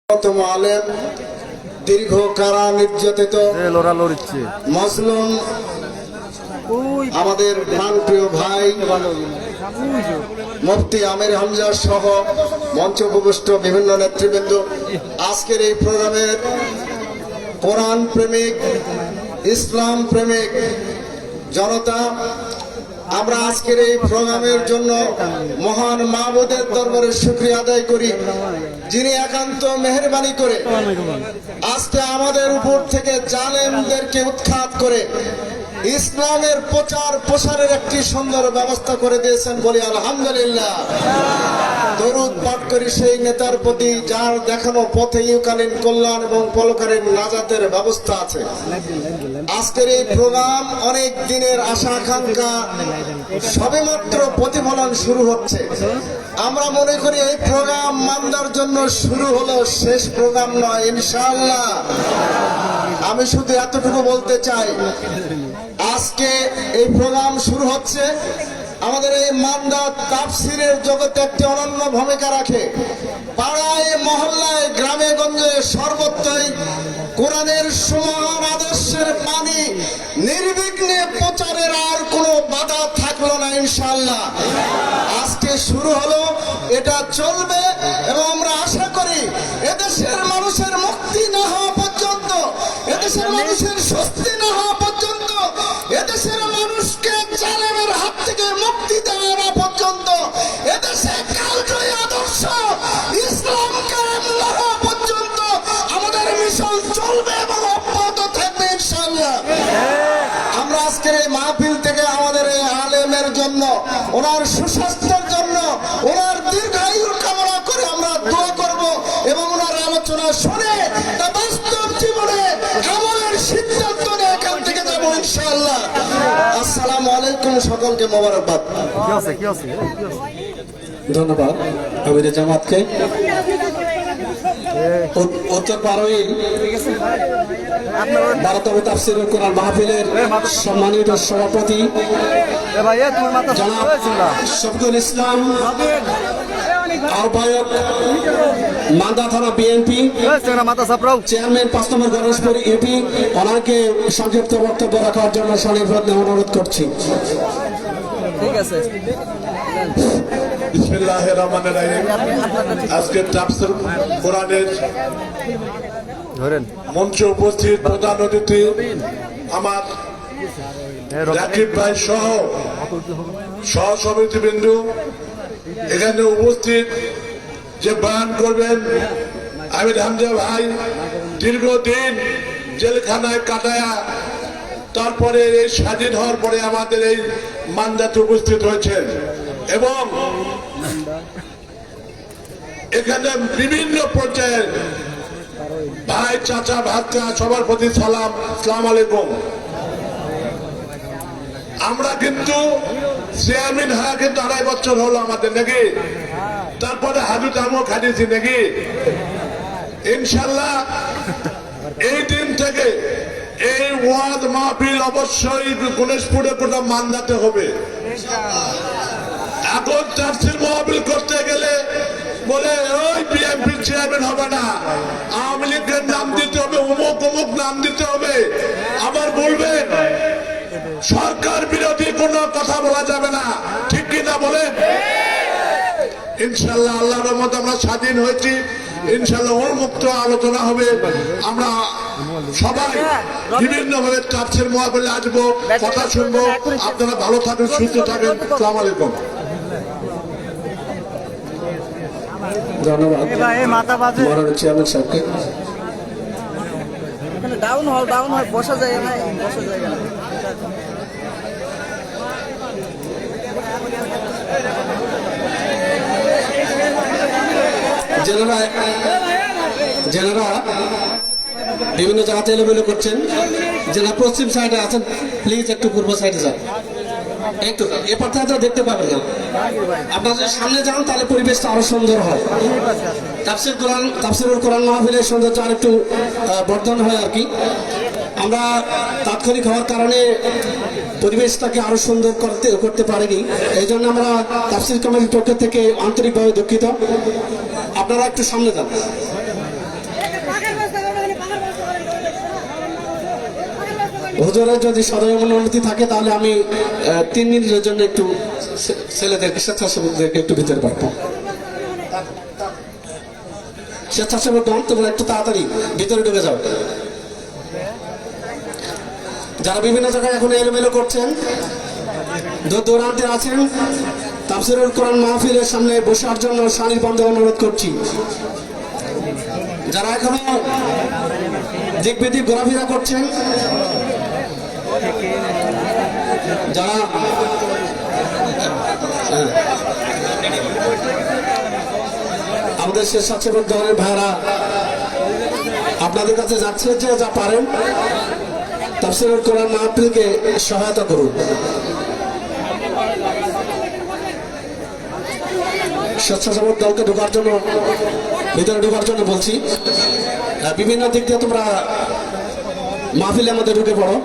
প্রথম আলেম দীর্ঘ কারা নির্যাতিত মজলুম আমাদের প্রাণপ্রিয় ভাই মুফতি আমির হামজা সহ মঞ্চ উপবিষ্ট বিভিন্ন নেতৃবৃন্দ, আজকের এই প্রোগ্রামের কোরআন প্রেমিক ইসলাম প্রেমিক জনতা, আমরা আজকের এই প্রোগ্রামের জন্য মহান মাহবুদের দরবারে শুকরিয়া আদায় করি, যিনি একান্ত মেহেরবানি করে আজকে আমাদের উপর থেকে জালেমদেরকে উৎখাত করে ইসলামের প্রচার প্রসারের একটি সুন্দর ব্যবস্থা করে দিয়েছেন, বলি আলহামদুলিল্লাহ। দরুদ পাঠ করি সেই নেতার প্রতি যার দেখানো পথে ইহকালীন কল্যাণ এবং পরকালীন নাজাতের ব্যবস্থা আছে। আজকের এই প্রোগ্রাম অনেক দিনের আশা আকাঙ্ক্ষা সবেমাত্র প্রতিফলন শুরু হচ্ছে। আমরা মনে করি এই প্রোগ্রাম মান্দার জন্য শুরু হলো, শেষ প্রোগ্রাম নয় ইনশাআল্লাহ। আমি শুধু এতটুকু বলতে চাই, আজকে এই প্রোগ্রাম শুরু হচ্ছে। আমাদের এই মান্দা তাফসিরের জগতে একটি অনন্য ভূমিকা রাখে। পাড়ায় মহল্লায় গ্রামে গঞ্জে সর্বত্রই কোরআনের সমান আদর্শের পানি নির্বিঘ্নে প্রচারের আর কোনো বাধা থাকলো না ইনশাআল্লাহ। আজকে শুরু হলো, এটা চলবে এবং আমরা আশা করি এদেশের মানুষের মুক্তি না হওয়া পর্যন্ত, এদেশের মানুষের স্বস্তি না হওয়া পর্যন্ত, এদেশের মানুষকে জালেমের হাত থেকে মুক্তি দেওয়া না পর্যন্ত, এদেশে কালজয়ী আদর্শ ইসলাম কায়েম না হওয়া পর্যন্ত আমাদের মিশন চলবে এবং অব্যাহত থাকবে ইনশাআল্লাহ। আমরা আজকের এই মাহফিল থেকে আমাদের এই আলেমের জন্য, ওনার সুস্বাস্থ্যের জন্য, ওনার দীর্ঘায়ু কামনা করে আমরা দোয়া করব এবং ওনার আলোচনা শুনে তা বাস্তব জীবনে আমলের সিদ্ধান্ত নিয়ে এখান থেকে যাবো ইনশাআল্লাহ। আসসালামু আলাইকুম, সকলকে মোবারকবাদ। ধন্যবাদ আমির জামাতকে। উত্তর পারোইল 12তম তাফসীরুল কোরআন মাহফিলের সম্মানিত সভাপতি জনাব শফিকুল ইসলাম, আহ্বায়ক মান্দা থানা বিএনপি, চেয়ারম্যান 5 নম্বর গণেশপুর ইউপি, ওনাকে সংক্ষিপ্ত বক্তব্য রাখার জন্য সনির্বাদ অনুরোধ করছি। ঠিক আছে। বিসমিল্লাহির রহমানির রহিম। আজকে তাফসীর কোরআনের মঞ্চে উপস্থিত প্রধান অতিথি আমার রাকিব ভাই সহ সহসমিতিবৃন্দ, এখানে উপস্থিত যে বয়ান করবেন আমির হামজা ভাই, দীর্ঘদিন জেলখানায় কাটায়া তারপরে এই স্বাধীন হওয়ার পরে আমাদের এই মান্দাতে উপস্থিত হয়েছেন এবং এখানে বিভিন্ন পর্যায়ের ভাই চাচা ভাতা সবার প্রতি সালাম, আসসালামু আলাইকুম। আমরা কিন্তু চেয়ারম্যান হওয়া কিন্তু 2.5 বছর হলো আমাদের নাকি, তারপরে হাজুত আমও খাটিয়েছি নাকি। ইনশাল্লাহ এই দিন থেকে এই ওয়াজ মাহফিল অবশ্যই গণেশপুরে কোটা মান্দাতে হবে। এখন তাফসীর মাহফিল করতে গেলে বলে ওই বিএনপির চেয়ারম্যান হবে না, আওয়ামী লীগের নাম দিতে হবে, অমুক অমুক নাম দিতে হবে। আবার বলবেন সরকার বিরোধী কোনো কথা বলা যাবে না, ঠিক কিনা বলেন? ইনশাল্লাহ আল্লাহর রহমতে আমরা স্বাধীন হয়েছি, ইনশাল্লাহ উন্মুক্ত আলোচনা হবে। আমরা সবাই বিভিন্ন ভাবে তাফসীর মাহফিলে আসবো, কথা শুনবো। আপনারা ভালো থাকেন, সুস্থ থাকেন। আসসালামু আলাইকুম। ধন্যবাদ মাননীয় চেয়ারম্যান সাহেবকে। ডাউন হল বসা যায় না, বসা যায় না। যারা বিভিন্ন জায়গাতে এলোমেলো করছেন, যারা পশ্চিম সাইডে আছেন প্লিজ একটু পূর্ব সাইডে যান, একটু এপার থেকে দেখতে পাবেন না। আপনারা যদি সামনে যান তাহলে পরিবেশটা আরো সুন্দর হয়। তাফসীরুল কোরআন মাহফিলের সৌন্দর্য আর একটু বর্ধন হয় আর কি। আমরা তাৎক্ষণিক হওয়ার কারণে পরিবেশটাকে আরো সুন্দর করতে পারিনি, এই জন্য আমরা তাফসীর কমিটির পক্ষ থেকে আন্তরিকভাবে দুঃখিত। আপনারা একটু সামনে যান। হুজুরের যদি সদয় অনুমতি থাকে তাহলে আমি 3 মিনিটের জন্য একটু ছেলেদেরকে স্বেচ্ছাসেবকদেরকে একটু ভিতরে পাঠাবো। স্বেচ্ছাসেবকগণ তোমরা একটু তাড়াতাড়ি ভিতরে ঢুকে যাও। যারা বিভিন্ন জায়গায় এখন এলোমেলো করছেন, দূর দূরান্তে আছেন, তাফসীরুল কোরআন মাহফিলের সামনে বসার জন্য সারিবদ্ধ অনুরোধ করছি। যারা এখনো দিক বিদিক ঘোরাফেরা করছেন, যারা আমাদের স্বেচ্ছাসেবক দলের ভাইরা আপনাদের কাছে যাচ্ছে, যে যা পারেন তাফসীরুল কোরআন মাহফিলকে সহায়তা করুন। স্বেচ্ছাসেবক দলকে ঢোকার জন্য, ভিতরে ঢোকার জন্য বলছি। বিভিন্ন দিক দিয়ে তোমরা মাহফিলের মধ্যে ঢুকে পড়ো।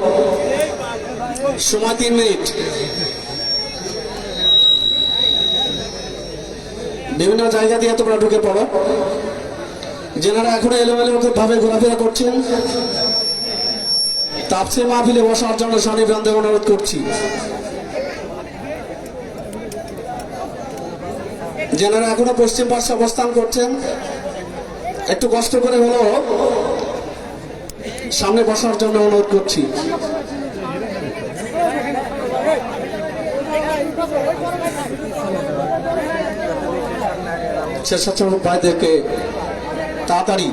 সময় 3 মিনিট। বিভিন্ন জায়গা দিয়ে তোমরা ঢুকে পড়ো। যেনারা এখনো এলোমেলো ভাবে ঘোরাফেরা করছেন, তাফসীর মাহফিলে বসার জন্য সারিবদ্ধ অনুরোধ করছি। যেনারা এখনো পশ্চিম পাশে অবস্থান করছেন, একটু কষ্ট করে হলেও সামনে বসার জন্য অনুরোধ করছি। স্বেচ্ছাসেবক ভাইদেরকে তাড়াতাড়ি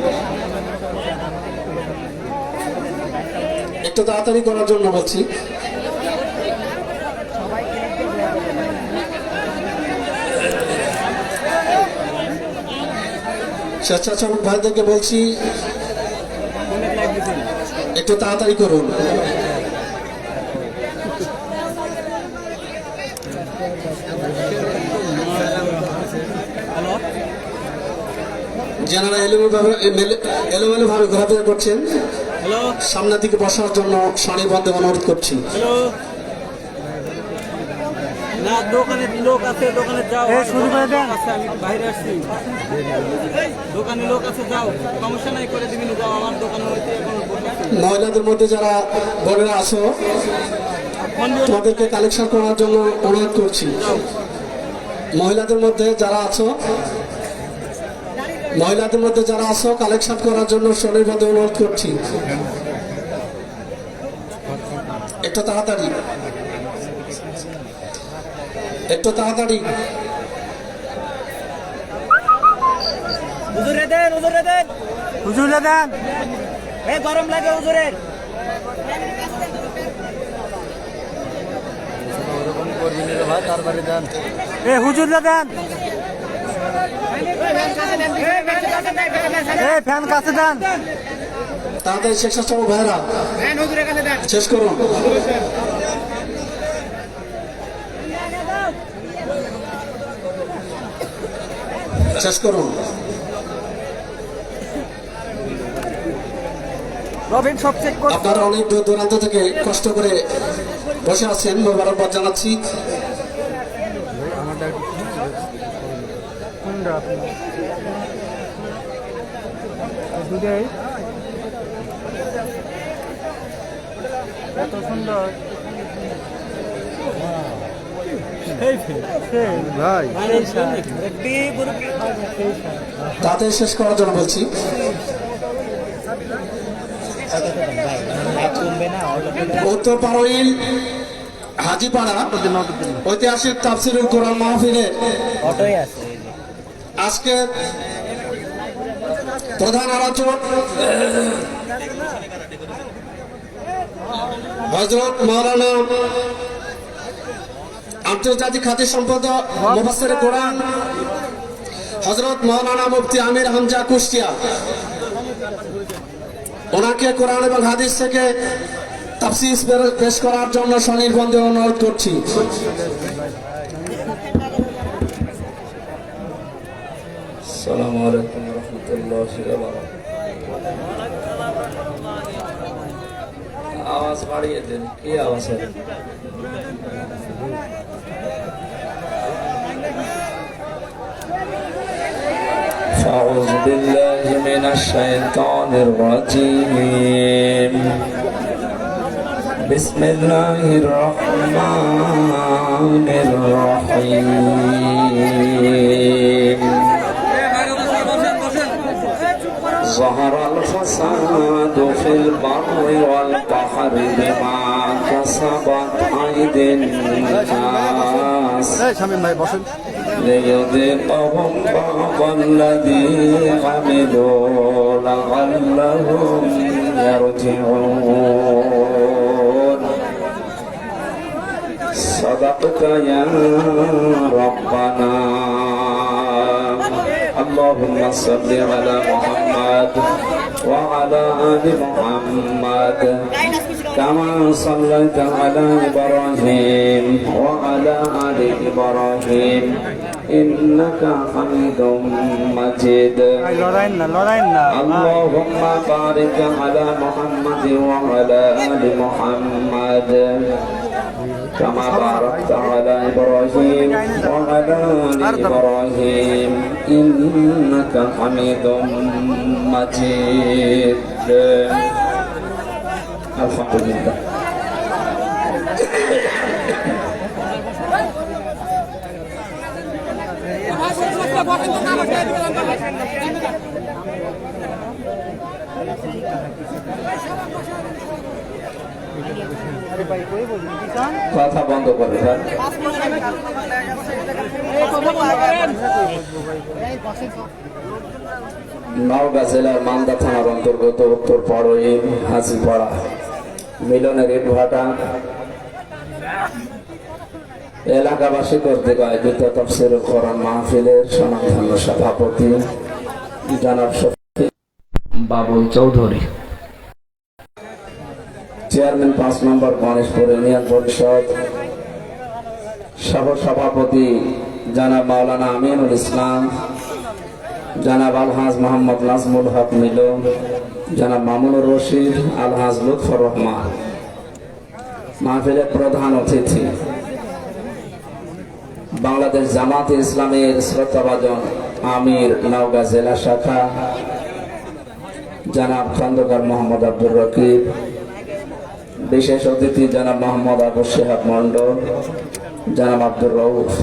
একটু তাড়াতাড়ি করার জন্য বলছি। স্বেচ্ছাসেবক ভাইদেরকে বলছি একটু তাড়াতাড়ি করুন। যারা এলোমেলো ভাবে ঘোরাফেরা করছেন, সামনের দিকে বসার জন্য সারিবদ্ধ অনুরোধ করছি। না, দোকানে লোক আছে, দোকানে যাও। শুরু করে দেন। আমি বাইরে আসছি, দোকানে লোক আছে, যাও, সমস্যা নাই, করে দিবি, যাও। আমার দোকানে হইতে মহিলাদের মধ্যে যারা বোনেরা আছো, তোমাদেরকে কালেকশন করার জন্য অনুরোধ করছি। মহিলাদের মধ্যে যারা আছো, কালেকশন করার জন্য সারিবদ্ধ অনুরোধ করছি। একটু তাড়াতাড়ি, একটু তাড়াতাড়ি। হুজুরে দেন, হুজুরে দেন, হুজুরে দেন। এই গরম লাগে হুজুরের। এ হুজুরে দেন। ফ্যান কাছে দেন। তাড়াতাড়ি স্বেচ্ছাসেবক ভাইরা শেষ করুন। শেষ করুন। রবিন সব চেক করুন। আপনারা অনেক দূর দূরান্ত থেকে কষ্ট করে বসে আছেন, মোবারকবাদ জানাচ্ছি। এত সুন্দর ভাই, তাতে শেষ করার জন্য বলছি। উত্তর পারোইল হাজিপাড়া ঐতিহাসিক তাফসীরুল কোরআন মাহফিলের আজকে প্রধান আলোচক হযরত মাওলানা আন্তর্জাতিক খাতি সম্পাদক মুফাসসির কোরআন হযরত মাওলানা মুফতি আমির হামজা কুষ্টিয়া, ওনাকে কোরআন এবং হাদিস থেকে তাফসীর পেশ করার জন্য সনির্বন্ধে অনুরোধ করছি। আসসালামু আলাইকুম ওয়া রাহমাতুল্লাহি ওয়া বারাকাতুহু। আওয়াজ বাড়িয়ে দেন, কি আওয়াজ হবে? أعوذ بالله من الشيطان الرجيم بسم الله الرحمن الرحيم ظهر الفساد في البر والبحر بما كسبت أيدي الناس ليذيقهم بعض الذي عملوا لعلهم يرجعون صدقت يا ربنا اللهم صل على محمد وعلى آل محمد كما صليت على إبراهيم وعلى آل إبراهيم إنك حميد مجيد اللهم بارك على محمد وعلى آل محمد كما باركت على إبراهيم وعلى آل إبراهيم إنك حميد مجيد الحمد لله কথা বন্ধ করে স্যার নওগাঁ জেলার মালদা থানার অন্তর্গত উত্তর পাড়ই হাজিপাড়া মিলনের ইটভাটা এলাকাবাসী কর্তৃক আয়োজিত তাফসীরুল কোরআন মাহফিলের স্বনামধন্য সভাপতি জনাব শফি বাবুল চৌধুরী, চেয়ারম্যান 5 নম্বর গণেশপুর ইউনিয়ন পরিষদ, সহ সভাপতি জনাব মাওলানা আমিনুল ইসলাম, জনাব আলহাজ মোহাম্মদ নাজমুল হক মিলন, জনাব মামুনুর রশিদ, আলহাজ লুৎফর রহমান, মাহফিলের প্রধান অতিথি বাংলাদেশ জামাতে ইসলামের শ্রদ্ধাভাজন আমির নওগাঁ জেলা শাখা জনাব খন্দকার মোহাম্মদ আব্দুর রকিব, বিশেষ অতিথি জনাব মোহাম্মদ আবু শিহাব মন্ডল, জনাব আব্দুর রউফ।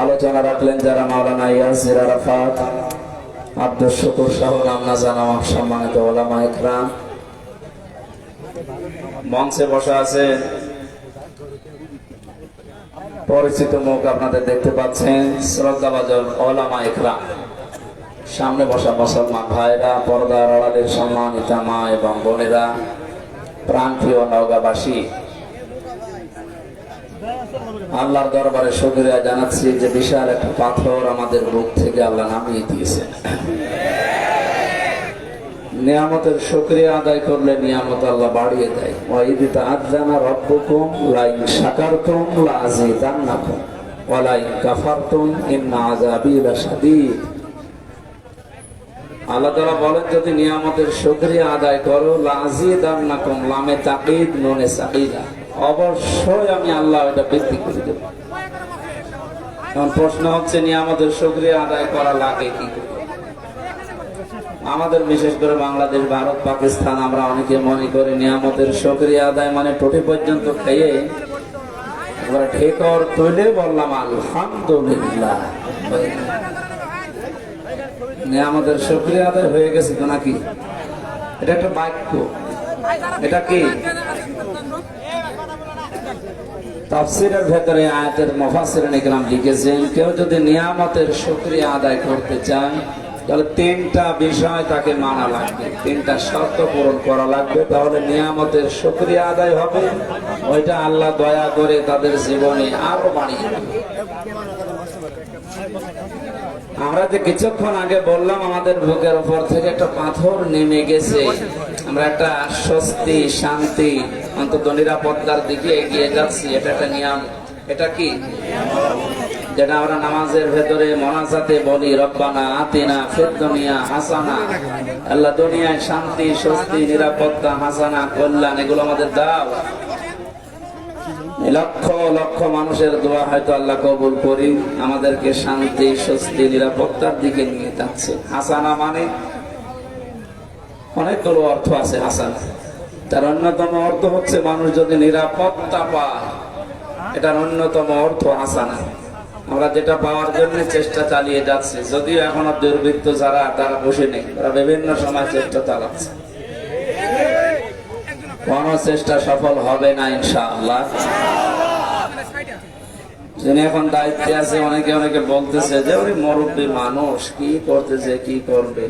আলোচনা রাখলেন যারা মাওলানা ইয়াসির আরাফাত, আব্দুল শুকুর সহ নামনা জানা সম্মানিত ওলামা ইকরাম। মঞ্চে বসা আছে পরিচিত মুখ আপনাদের দেখতে পাচ্ছেন, শ্রদ্ধাভাজন ওলামা ইকরাম। সামনে বসা মুসলমান ভাইরা, পর্দার আড়ালের সম্মানিত মা এবং বোনেরা, প্রাণপ্রিয় নওগাঁবাসী, আল্লাহর দরবারে শুকরিয়া জানাচ্ছি যে বিশাল একটা পাথর আমাদের বুক থেকে আল্লাহ নামিয়ে দিয়েছেন। নিয়ামতের শুকরিয়া আদায় করলে নিয়ামত আল্লাহ বাড়িয়ে দেয়। ওয়াইদ তাআযানা রাব্বুকুম লাইন শাকারতুম লাযিদান্নাকুম ওয়া লাইন কাফারতুম ইন্না আযাবি লাশাদীদ। আল্লাহ তাআলা বলেন, যদি নিয়ামতের শুকরিয়া আদায় করো, লাযিদান্নাকুম, লামে তাকিদ নুনে সাকিলা, অবশ্যই আমি আল্লাহ এটা বৃদ্ধি করে দেব। এখন প্রশ্ন হচ্ছে, নিয়ামতের শুকরিয়া আদায় করা লাগে কি করে? আমাদের বিশেষ করে বাংলাদেশ, ভারত, পাকিস্তান, আমরা অনেকে মনে করি নিয়ামতের শুকরিয়া আদায় মানে টুটি পর্যন্ত খেয়ে এবার ঠেকর তুলে বললাম আলহামদুলিল্লাহ, নিয়ামতের শুকরিয়া আদায় হয়ে গেছে তো নাকি? এটা একটা বাক্য, এটা কি? তাফসীরের ভেতরে আয়াতের মুফাসসিরিন ইকরাম লিখেছেন, কেউ যদি নিয়ামতের শুকরিয়া আদায় করতে চায় তাহলে 3টা বিষয় তাকে মানা লাগবে, 3টা শর্ত পূরণ করা লাগবে, তাহলে নিয়ামতের শুকরিয়া আদায় হবে। ওইটা আল্লাহ দয়া করে তাদের জীবনে আরো বাড়িয়ে দেবে। আমরা যে কিছুক্ষণ আগে বললাম আমাদের বুকের উপর থেকে একটা পাথর নেমে গেছে, আমরা একটা স্বস্তি, শান্তি, অন্তত নিরাপত্তার দিকে এগিয়ে যাচ্ছি, এটা একটা নিয়ম। এটা কি? যেটা আমরা নামাজের ভেতরে মোনাজাতে বলি, রব্বানা আতিনা ফিদ দুনিয়া হাসানা, আল্লাহ দুনিয়ায় শান্তি, স্বস্তি, নিরাপত্তা, হাসানা, কল্যাণ, এগুলো আমাদের দাও। লক্ষ লক্ষ মানুষের দোয়া হয়তো আল্লাহ কবুল করি, আমাদেরকে শান্তি, স্বস্তি, নিরাপত্তার দিকে নিয়ে যাচ্ছে। হাসানা মানে অনেকগুলো অর্থ আছে। হাসানা তার অন্যতম অর্থ হচ্ছে মানুষ যদি নিরাপত্তা পায়, এটার অন্যতম অর্থ হাসানা। আমরা যেটা পাওয়ার জন্য চেষ্টা চালিয়ে যাচ্ছি, যদিও এখনো দুর্বৃত্ত যারা তারা বসে নেই, তারা বিভিন্ন সময় চেষ্টা চালাচ্ছে, কোন চেষ্টা সফল হবে না ইনশাআল্লাহ। যিনি এখন দায়িত্বে আছে, অনেকে অনেকে বলতেছে যে ওই মুরব্বী মানুষ কি করতেছে, কি করবে।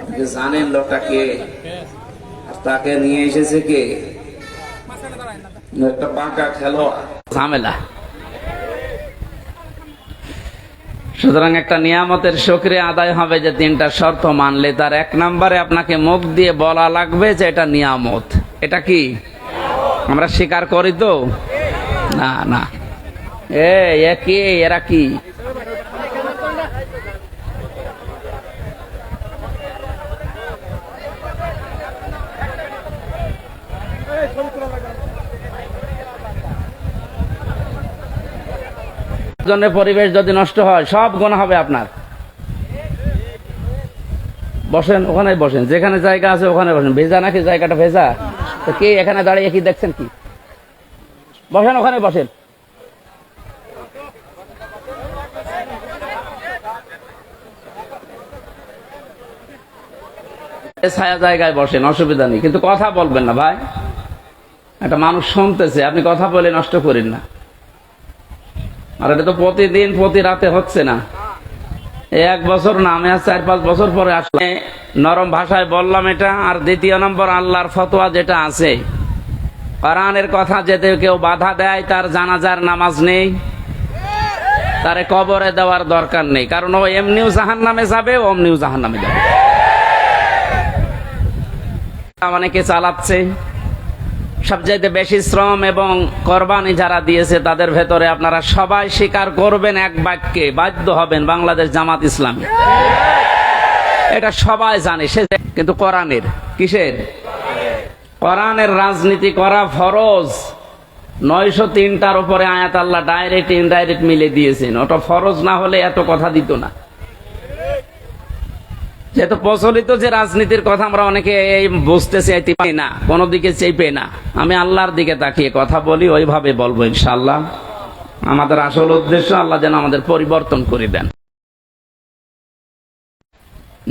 আপনি জানেন লোকটা কে, আর তাকে নিয়ে এসেছে কে? একটা পাকা খেলোয়াড়, ঝামেলা। সুতরাং একটা নিয়ামতের শুকরিয়া আদায় হবে যে তিনটা শর্ত মানলে। তার এক নম্বরে আপনাকে মুখ দিয়ে বলা লাগবে যে এটা নিয়ামত। এটা কি আমরা স্বীকার করি তো? না না, কি এরা কি? জন্য পরিবেশ যদি নষ্ট হয় সব গুনাহ হবে আপনার। বসেন, ওখানে বসেন, যেখানে জায়গা আছে ওখানে বসেন। ভেজা নাকি জায়গাটা? ভেজা তো কি এখানে দাঁড়িয়ে কি দেখছেন কি? বসেন, ওখানে বসেন। ছায়া জায়গায় বসেন, অসুবিধা নেই, কিন্তু কথা বলবেন না ভাই। একটা মানুষ শুনতেছে, আপনি কথা বলে নষ্ট করেন না। আর এটা তো প্রতিদিন প্রতি রাতে হচ্ছে না, এক বছর না, আমি আজ 4-5 বছর পরে আসলে নরম ভাষায় বললাম এটা। আর দ্বিতীয় নম্বর, আল্লাহর ফতোয়া যেটা আছে, কোরআনের কথা যেতে কেউ বাধা দেয়, তার জানাজার নামাজ নেই, তারে কবরে দেওয়ার দরকার নেই, কারণ ও এমনিও জাহান্নামে যাবে, অমনিও জাহান্নামে যাবে। অনেকে চালাচ্ছে, সবচাইতে বেশি শ্রম এবং কোরবানি যারা দিয়েছে তাদের ভেতরে আপনারা সবাই স্বীকার করবেন এক বাক্যে, বাধ্য হবেন, বাংলাদেশ জামাত ইসলামী। এটা সবাই জানে, সে কিন্তু কোরআনের কিসের? কোরআনের রাজনীতি করা ফরজ। 903টার উপরে আয়াত আল্লাহ ডাইরেক্ট ইনডাইরেক্ট মিলে দিয়েছেন। ওটা ফরজ না হলে এত কথা দিত না। যেহেতু প্রচলিত যে রাজনীতির কথা আমরা অনেকে বুঝতে চাইতে পারি না, কোনো দিকে চেপে না, আমি আল্লাহর দিকে তাকিয়ে কথা বলি, ওইভাবে বলবো ইনশাআল্লাহ। আমাদের আসল উদ্দেশ্য আল্লাহ যেন আমাদের পরিবর্তন করে দেন।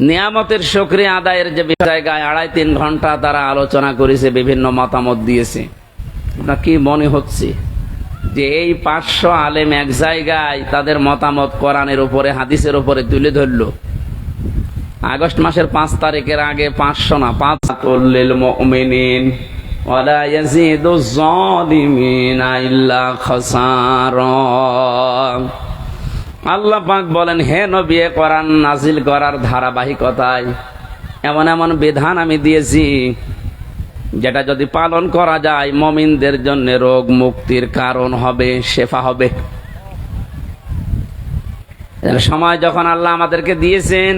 নিয়ামতের শুকরিয়া আদায়ের যে জায়গায় 2.5-3 ঘন্টা তারা আলোচনা করেছে, বিভিন্ন মতামত দিয়েছে। আপনার কি মনে হচ্ছে যে এই 500 আলেম এক জায়গায় তাদের মতামত কোরআনের উপরে, হাদিসের উপরে তুলে ধরলো? আগস্ট মাসের 5 তারিখের আগে 500 না, 5 মুমিনিন ওয়ালা ইয়াজিদুজ জালিমিনা ইল্লা খাসারা। আল্লাহ পাক বলেন, হে নবী, কোরআন নাজিল করার ধারাবাহিকতায় এমন এমন বিধান আমি দিয়েছি যেটা যদি পালন করা যায় মুমিনদের জন্য রোগ মুক্তির কারণ হবে, শেফা হবে। সময় যখন আল্লাহ আমাদেরকে দিয়েছেন,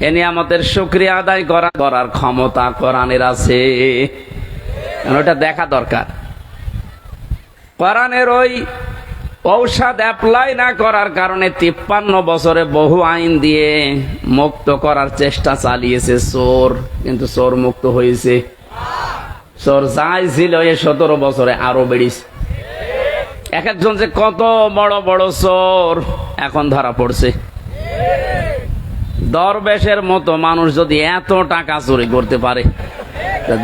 এ নিয়ামতের শুকরিয়া আদায় করার ক্ষমতা কোরআনের আছে, ওটা দেখা দরকার। কোরআনের ওই ঔষধ অ্যাপ্লাই না করার কারণে 53 বছরে বহু আইন দিয়ে মুক্ত করার চেষ্টা চালিয়েছে চোর, কিন্তু চোর মুক্ত হয়েছে? চোর যাই ছিল, এই 17 বছরে আরো বেড়েছে। এক একজন যে কত বড় বড় চোর এখন ধরা পড়ছে। দরবেশের মতো মানুষ যদি এত টাকা চুরি করতে পারে,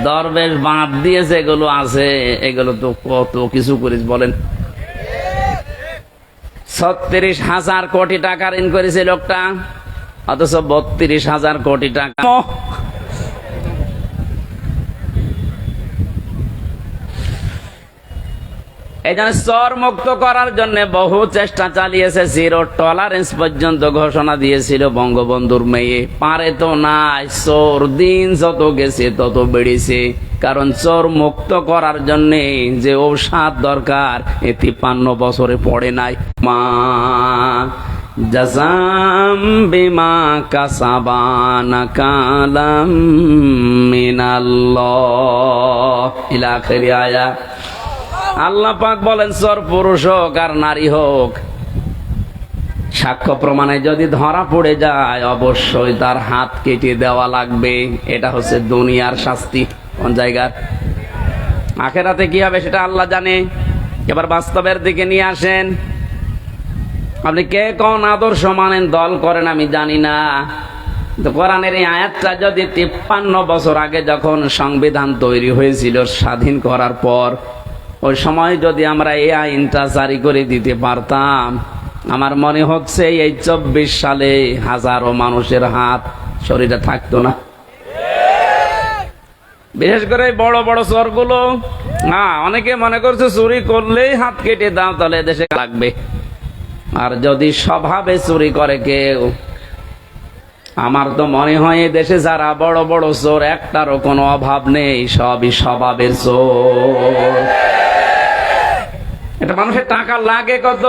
দরবেশ বাদ দিয়ে যেগুলো আছে এগুলো তো কত কিছু করিস বলেন। 36,000 কোটি টাকা ঋণ করেছে লোকটা, অথচ 32,000 কোটি টাকা। এই জন্য চোর মুক্ত করার জন্য বহু চেষ্টা চালিয়েছে, 0 টলারেন্স পর্যন্ত ঘোষণা দিয়েছিল বঙ্গবন্ধুর মেয়ে। পারে তো নাই, চোর দিন যত গেছে তত বেড়েছে। কারণ চোর মুক্ত করার জন্য যে ঔষধ দরকার, 53 বছরে পড়ে নাই। মা জাযাম বিমা কাসাবানা কালাম মিনাল্লাহ ইলা আখিরি আয়াত। আল্লাহ পাক বলেন, চোর পুরুষ হোক আর নারী হোক, সাক্ষ্য প্রমাণে যদি ধরা পড়ে যায় অবশ্যই তার হাত কেটে দেওয়া লাগবে। এটা হচ্ছে দুনিয়ার শাস্তি। কোন জায়গার? আখেরাতে কি হবে সেটা আল্লাহ জানে। এবার বাস্তবের দিকে নিয়ে আসেন। আপনি কে কোন আদর্শ মানেন, দল করেন, আমি জানি না। তো কোরআনের এই আয়াতটা যদি 53 বছর আগে যখন সংবিধান তৈরি হয়েছিল স্বাধীন করার পর, ওই সময় যদি আমরা এই আইনটা জারি করে দিতে পারতাম, আমার মনে হচ্ছে এই 24 সালে হাজারো মানুষের হাত শরীরে থাকতো না। বিশেষ করে বড় বড় চোরগুলো, অনেকে মনে করছে চুরি করলেই হাত কেটে দাও তাহলে দেশে লাগবে। আর যদি স্বভাবে চুরি করে কেউ, আমার তো মনে হয় দেশে যারা বড় বড় চোর একটারও কোনো অভাব নেই, সবই স্বভাবের চোর। এটা মানুষের টাকা লাগে কত,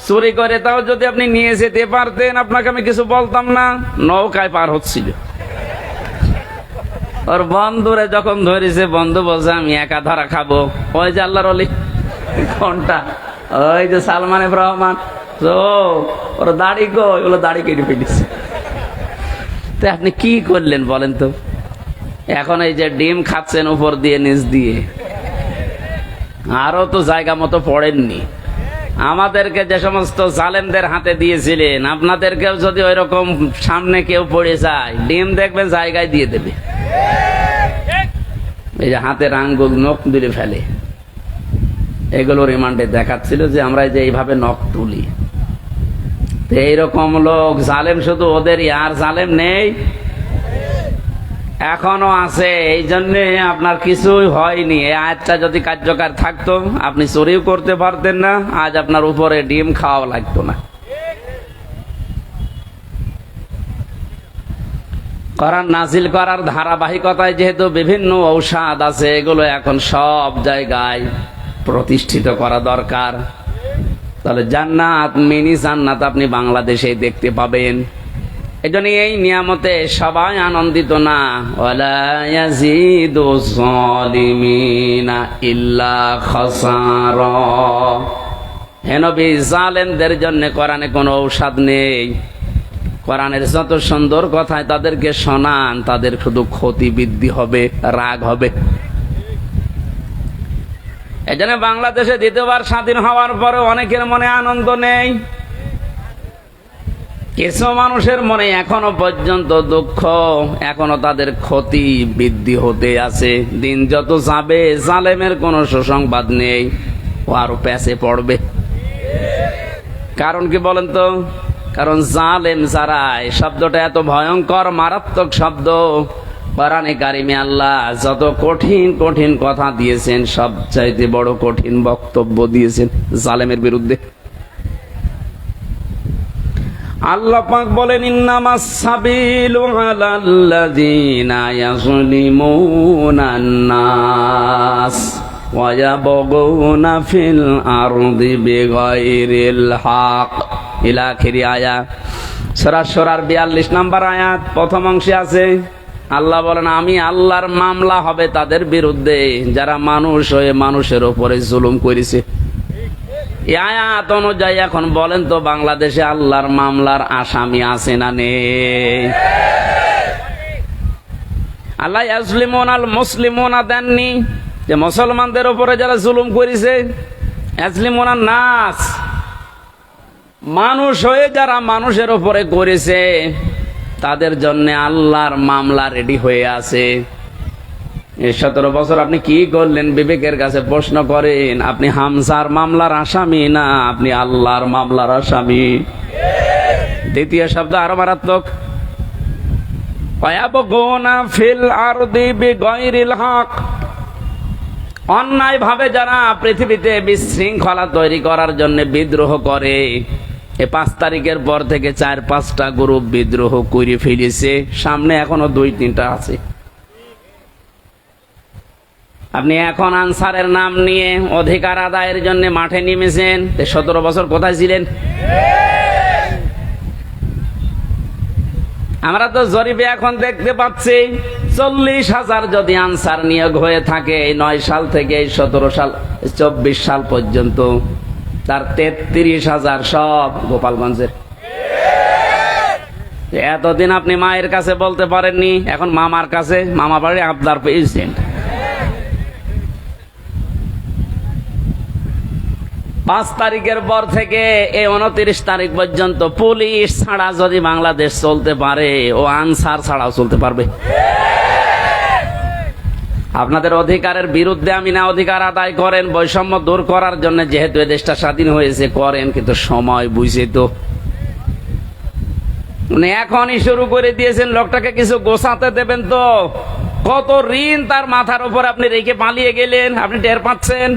চুরি করে তাও যদি আপনি নিয়ে যেতে পারতেন, আপনাকে আমি কিছু বলতাম না। নৌকায় পার হচ্ছিল, ওর বন্ধুরে যখন ধরেছে, বন্ধু বলছে আমি একা ধরা খাবো। ওই যে আল্লাহর ওলি কোনটা, ওই যে সালমান এফ রহমান, তো ওর দাড়ি গো, ওগুলো দাড়ি কেটে ফেলেছে। তো আপনি কি করলেন বলেন তো? এখন এই যে ডিম খাচ্ছেন উপর দিয়ে নিচ দিয়ে, আরো তো জায়গা মতো পড়েননি। আমাদেরকে যে সমস্ত জালেমদের হাতে দিয়েছিলেন, আপনাদেরকেও যদি ওই রকম সামনে কেউ পড়ে যায়, ডিম দেখবেন জায়গায় দিয়ে দেবে। এই যে হাতের আঙ্গুল নখ তুলে ফেলে, এগুলো রিমান্ডে দেখাচ্ছিল যে আমরা যে এইভাবে নখ তুলি। তো এইরকম লোক জালেম শুধু ওদেরই, আর জালেম নেই, এখনো আছে। এই জন্যে আপনার কিছুই হয়নি। এই আয়াতটা যদি কার্যকর থাকতো, আপনি চুরিও করতে পারতেন না, আজ আপনার উপরে ডিম খাওয়া লাগতো না। কোরআন নাজিল করার ধারাবাহিকতায় যেহেতু বিভিন্ন ঔষধ আছে, এগুলো এখন সব জায়গায় প্রতিষ্ঠিত করা দরকার। তাহলে জান্নাত, মিনি জান্নাত আপনি বাংলাদেশে দেখতে পাবেন। এই জন্য এই নিয়ামতে সবাই আনন্দিত না। ওয়ালা ইয়াজিদু যালিমিনা ইল্লা খাসারা। হে নবী, জালেমদের জন্য কোরআনে কোনো ঔষধ নেই। কোরআনের যত সুন্দর কথায় তাদেরকে শোনান, তাদের শুধু ক্ষতি বৃদ্ধি হবে, রাগ হবে। এই জন্য বাংলাদেশে দ্বিতীয়বার স্বাধীন হওয়ার পরে অনেকের মনে আনন্দ নেই। কিছু মানুষের মনে এখনো পর্যন্ত দুঃখ, এখনো তাদের ক্ষতি বৃদ্ধি হতে আছে। দিন যত যাবে, জালেমের কোনো সুসংবাদ নেই, ও আরো প্যাচে পড়বে। কারণ কি বলেন তো? কারণ জালেম যারা, এই শব্দটা এত ভয়ঙ্কর মারাত্মক শব্দ। কোরআনে কারিমে আল্লাহ যত কঠিন কঠিন কথা দিয়েছেন, সবচাইতে বড় কঠিন বক্তব্য দিয়েছেন জালেমের বিরুদ্ধে। আল্লাহ পাক বলেন, ইন্নামাস সাবিলু আলাল্লাযিনা ইয়াযলিমুনান নাস ওয়া ইয়াবগুনা ফিল আরদি বিগাইরিল হক। ইলা আখিরি আয়াত। সূরা সূরার 42 নম্বর আয়াত প্রথম অংশে আছে, আল্লাহ বলেন আমি আল্লাহর মামলা হবে তাদের বিরুদ্ধে যারা মানুষ হয়ে মানুষের উপরে জুলুম করেছে। এই আয়াত অনুযায়ী এখন বলেন তো, বাংলাদেশে আল্লাহর মামলার আসামি আছে না নেই? আল্লাহ ইয়াজলিমুনাল মুসলিমুনা দেননি, যে মুসলমানদের উপরে যারা জুলুম করেছে। ইয়াজলিমুনান নাস, মানুষ হয়ে যারা মানুষের উপরে করেছে, তাদের জন্য আল্লাহর মামলা রেডি হয়ে আছে। এই 17 বছর আপনি কি করলেন? বিবেকের কাছে প্রশ্ন করেন। আপনি হামজার মামলার আসামি না, আপনি আল্লাহর মামলার আসামি। দ্বিতীয় শব্দ আরো মারাত্মক, ওয়ায়াবগুনা ফিল আরদি বিগাইরিল হক। অন্যায় ভাবে যারা পৃথিবীতে বিশৃঙ্খলা তৈরি করার জন্য বিদ্রোহ করে, এই 5 তারিখের পর থেকে 4-5টা গ্রুপ বিদ্রোহ করে ফেলেছে, সামনে এখনো 2-3টা আছে। আপনি এখন আনসারের নাম নিয়ে অধিকার আদায়ের জন্য মাঠে নেমেছেন, 17 বছর কোথায় ছিলেন? আমরা তো জরিপে এখন দেখতে পাচ্ছি 40,000 যদি আনসার নিয়োগ হয়ে থাকে 9 সাল থেকে 17 সাল 24 সাল পর্যন্ত, তার 33,000 সব গোপালগঞ্জের। এতদিন আপনি মায়ের কাছে বলতে পারেননি, এখন মামার কাছে, মামা বাড়ি আবদার পেয়েছেন। 5 তারিখের পর থেকে এই 29 তারিখ পর্যন্ত পুলিশ ছাড়া যদি বাংলাদেশ চলতে পারে, ও আনসার ছাড়াও চলতে পারবে। আপনাদের অধিকারের বিরুদ্ধে আমি না, অধিকার আদায় করেন, বৈষম্য দূর করার জন্য, যেহেতু এই দেশটা স্বাধীন হয়েছে করেন, কিন্তু সময় বুঝে তো উনি এখনই শুরু করে দিয়েছেন। লোকটাকে কিছু গোছাতে দেবেন তো, কত ঋণ তার মাথার উপর আপনি রেখে পালিয়ে গেলেন, আপনি টের পাচ্ছেন?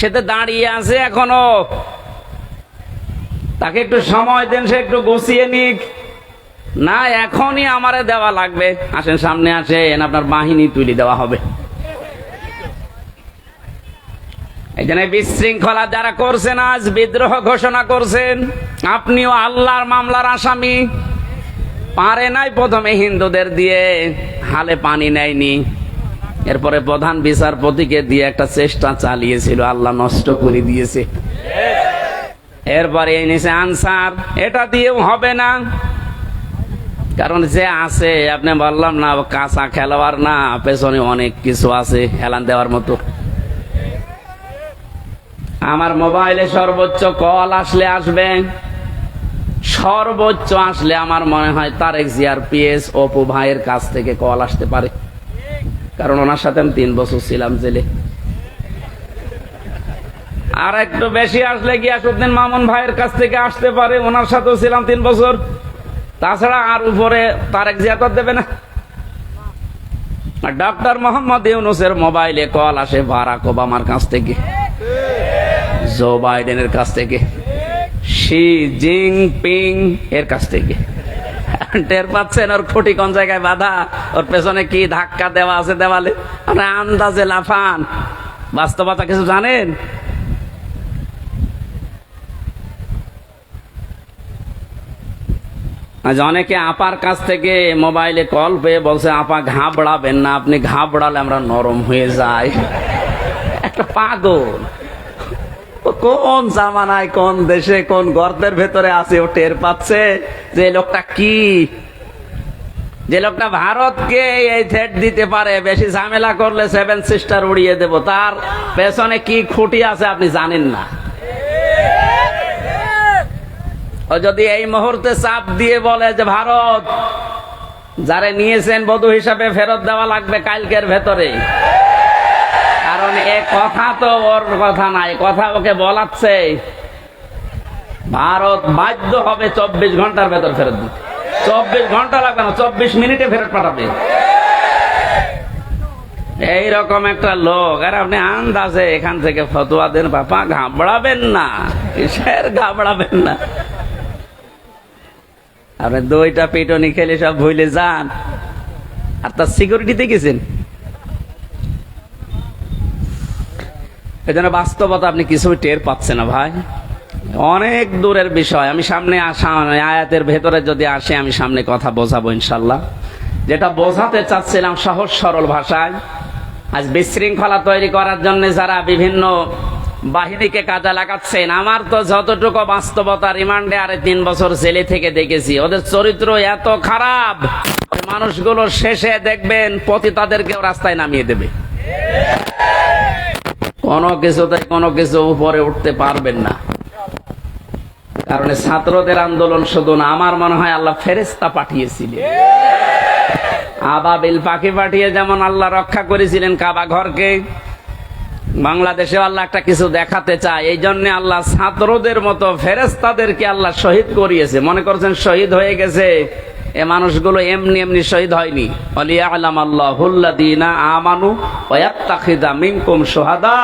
সেতে দাঁড়িয়ে আছে এখনো, তাকে একটু সময় দেন, সে একটু গুছিয়ে নিক। না, এখনই আমারে দেওয়া লাগবে, আসেন সামনে আসেন, আপনার বাহিনী তুলে দেওয়া হবে। এই জন্য বিশৃঙ্খলা যারা করছেন, আজ বিদ্রোহ ঘোষণা করছেন, আপনিও আল্লাহর মামলার আসামি। পারে নাই প্রথমে হিন্দুদের দিয়ে, হালে পানি নেয়নি, এরপরে প্রধান বিচারপতিকে দিয়ে একটা চেষ্টা চালিয়েছিল, আল্লাহ নষ্ট করে দিয়েছে। এরপরে এনেছে আনসার, এটা দিয়েও হবে না, কারণ যে আছে, আপনি বললাম না কাঁচা খেলোয়াড় না, পেছনে অনেক কিছু আছে এলান দেওয়ার মতো। আমার মোবাইলে সর্বোচ্চ কল আসলে আসবে, সর্বোচ্চ আসলে আমার মনে হয় তারেক জিয়ার পিএস অপু ভাইয়ের কাছ থেকে কল আসতে পারে, কারণ ওনার সাথে আমি 3 বছর ছিলাম জেলে। আর একটু বেশি আসলে গিয়াসউদ্দিন মামুন ভাইয়ের কাছ থেকে আসতে পারে, ওনার সাথেও ছিলাম 3 বছর। তাছাড়া আর উপরে তারেক জিয়া তো দেবে না। ডক্টর মোহাম্মদ ইউনূসের মোবাইলে কল আসে বারাক ওবামার কাছ থেকে, জো বাইডেনের কাছ থেকে, শি জিনপিং এর কাছ থেকে। টের পাচ্ছেন ওর খুঁটি কোন জায়গায় বাঁধা, ওর পেছনে কি ধাক্কা দেওয়া আছে দেওয়ালে? আপনার আন্দাজে লাফান, বাস্তবতা কিছু জানেন? আজ অনেকে আপার কাছ থেকে মোবাইলে কল পেয়ে বলছে, আপা ঘাবড়াবেন না, আপনি ঘাবড়ালে আমরা নরম হয়ে যাই। একটা পাগল, কোন জামানায়, কোন দেশে, কোন গর্তের ভেতরে আছে, ও টের পাচ্ছে যে লোকটা কি, যে লোকটা ভারতকে এই থ্রেট দিতে পারে, বেশি ঝামেলা করলে 7 সিস্টার উড়িয়ে দেব, তার পেছনে কি খুঁটি আছে আপনি জানেন না। ও যদি এই মুহূর্তে চাপ দিয়ে বলে যে ভারত যারে নিয়েছেন বধূ হিসাবে ফেরত দেওয়া লাগবে কালকের ভেতরে, কারণ এ কথা তো ওর কথা নাই, কথা ওকে বলাচ্ছে, ভারত বাধ্য হবে 24 ঘন্টার ভেতর ফেরত দিতে। 24 ঘন্টা লাগবে না, 24 মিনিটে ফেরত পাঠাবে। এইরকম একটা লোক, আর আপনি আন্দাজে এখান থেকে ফতোয়া দেন, বাপা ঘাবড়াবেন না, কিসের ঘাবড়াবেন না? আপনি 2টা পিটনি খেলে সব ভুলে যান, আর তার সিকিউরিটিতে গেছেন। এই জন্য বাস্তবতা আপনি কিছুই টের পাচ্ছেন না ভাই, অনেক দূরের বিষয়। আমি সামনে আসা আয়াতের ভেতরে যদি আসে, আমি সামনে কথা বোঝাবো ইনশাল্লাহ। যেটা বোঝাতে চাচ্ছিলাম সহজ সরল ভাষায়, আজ বিশৃঙ্খলা তৈরি করার জন্য যারা বিভিন্ন বাহিনীকে কাজে লাগাচ্ছেন, আমার তো যতটুকু বাস্তবতা, রিমান্ডে আরে 3 বছর জেলে থেকে দেখেছি, ওদের চরিত্র এত খারাপ, ওই মানুষগুলো শেষে দেখবেন পতিতাদেরকেও রাস্তায় নামিয়ে দেবে। কোনো কিছুতে কোনো কিছু উপরে উঠতে পারবেন না, কারণ ছাত্রদের আন্দোলন শুধু না, আমার মনে হয় আল্লাহ ফেরেশতা পাঠিয়েছিলেন, আবাবিল পাখি পাঠিয়ে যেমন আল্লাহ রক্ষা করেছিলেন কাবা ঘরকে, বাংলাদেশে আল্লাহ একটা কিছু দেখাতে চায়, এই জন্য আল্লাহ ছাত্রদের মতো ফেরেশতাদেরকে আল্লাহ শহীদ করিয়েছে। মনে করছেন শহীদ হয়ে গেছে, এ মানুষগুলো এমনি এমনি শহীদ হয়নি। ওয়ালিয়ালাম আল্লাহুল্লাযীনা আমানু ওয়া ইয়াত্তাখিযা মিনকুম শুহাদা।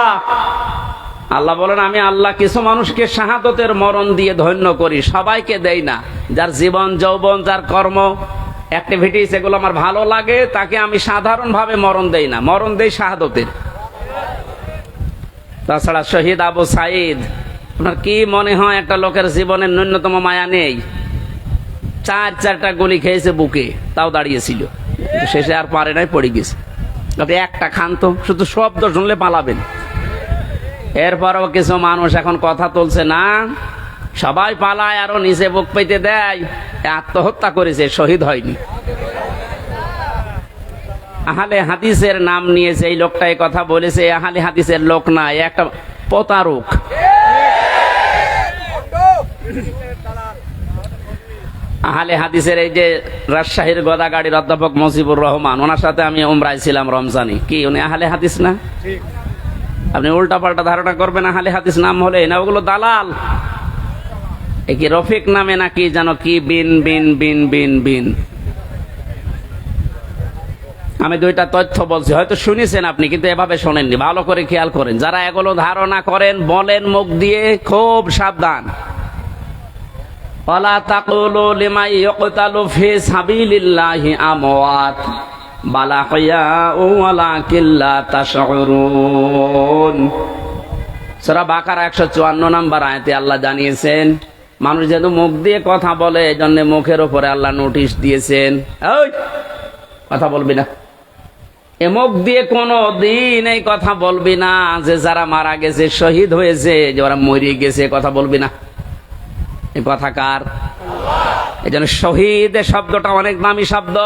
আল্লাহ বলেন, আমি আল্লাহ কিছু মানুষকে শাহাদতের মরণ দিয়ে ধন্য করি, সবাইকে দেই না। যার জীবন যৌবন, যার কর্ম অ্যাক্টিভিটিস এগুলো আমার ভালো লাগে, তাকে আমি সাধারণভাবে মরণ দেই না, মরণ দেই শাহাদতের। তাছাড়া শহীদ আবু সাইদ, আপনার কি মনে হয় একটা লোকের জীবনের ন্যূনতম মায়া নেই? 4টা গুলি খেয়েছে বুকে, তাও দাঁড়িয়েছিল, শেষে আর পারে নাই, পড়ে গেছে। আপনি একটা খান তো, শুধু শব্দ শুনলে পালাবেন। এরপরও কিছু মানুষ এখন কথা তুলছে না, সবাই পালায়, আরো নিচে বুক পেতে দেয়। আত্মহত্যা করেছে, শহীদ হয়নি। আহলে হাদিসের নাম নিয়েছে এই লোকটা, এই কথা বলেছে। আহলে হাদিসের লোক না, এ একটা প্রতারক। আহলে হাদিসের এই যে রাজশাহীর গোদাগাড়ির অধ্যাপক মজিবুর রহমান, ওনার সাথে আমি উমরায় ছিলাম রমজানি। কি উনি আহলে হাদিস না? আপনি উল্টা পাল্টা ধারণা করবেন আহলে হাদিস নাম হলে না, ওগুলো দালাল। এ কি রফিক নামে নাকি যেন কি বিন বিন বিন বিন বিন। আমি দুইটা তথ্য বলছি, হয়তো শুনেছেন আপনি, কিন্তু এভাবে শোনেননি। ভালো করে খেয়াল করেন, যারা এগুলো ধারণা করেন বলেন মুখ দিয়ে, খুব সাবধান। ওয়ালা তাকুলু লিমা ইয়ুকতালু ফি সাবিলিল্লাহি আমওয়াত বাল আহইয়াউ ওয়ালাকিন লা তাশউরুন। সূরা বাকারা 154 নম্বর আয়াতে আল্লাহ জানিয়েছেন, মানুষ যেন মুখ দিয়ে কথা বলে, এজন্য মুখের উপরে আল্লাহ নোটিশ দিয়েছেন, ওই কথা বলবি না। এ মুখ দিয়ে কোনো দিন এই কথা বলবি না যে যারা মারা গেছে, শহীদ হয়েছে, যে ওরা মরে গেছে, কথা বলবি না। এই কথা কার? এই জন্য শহীদ শব্দটা অনেক দামি শব্দ।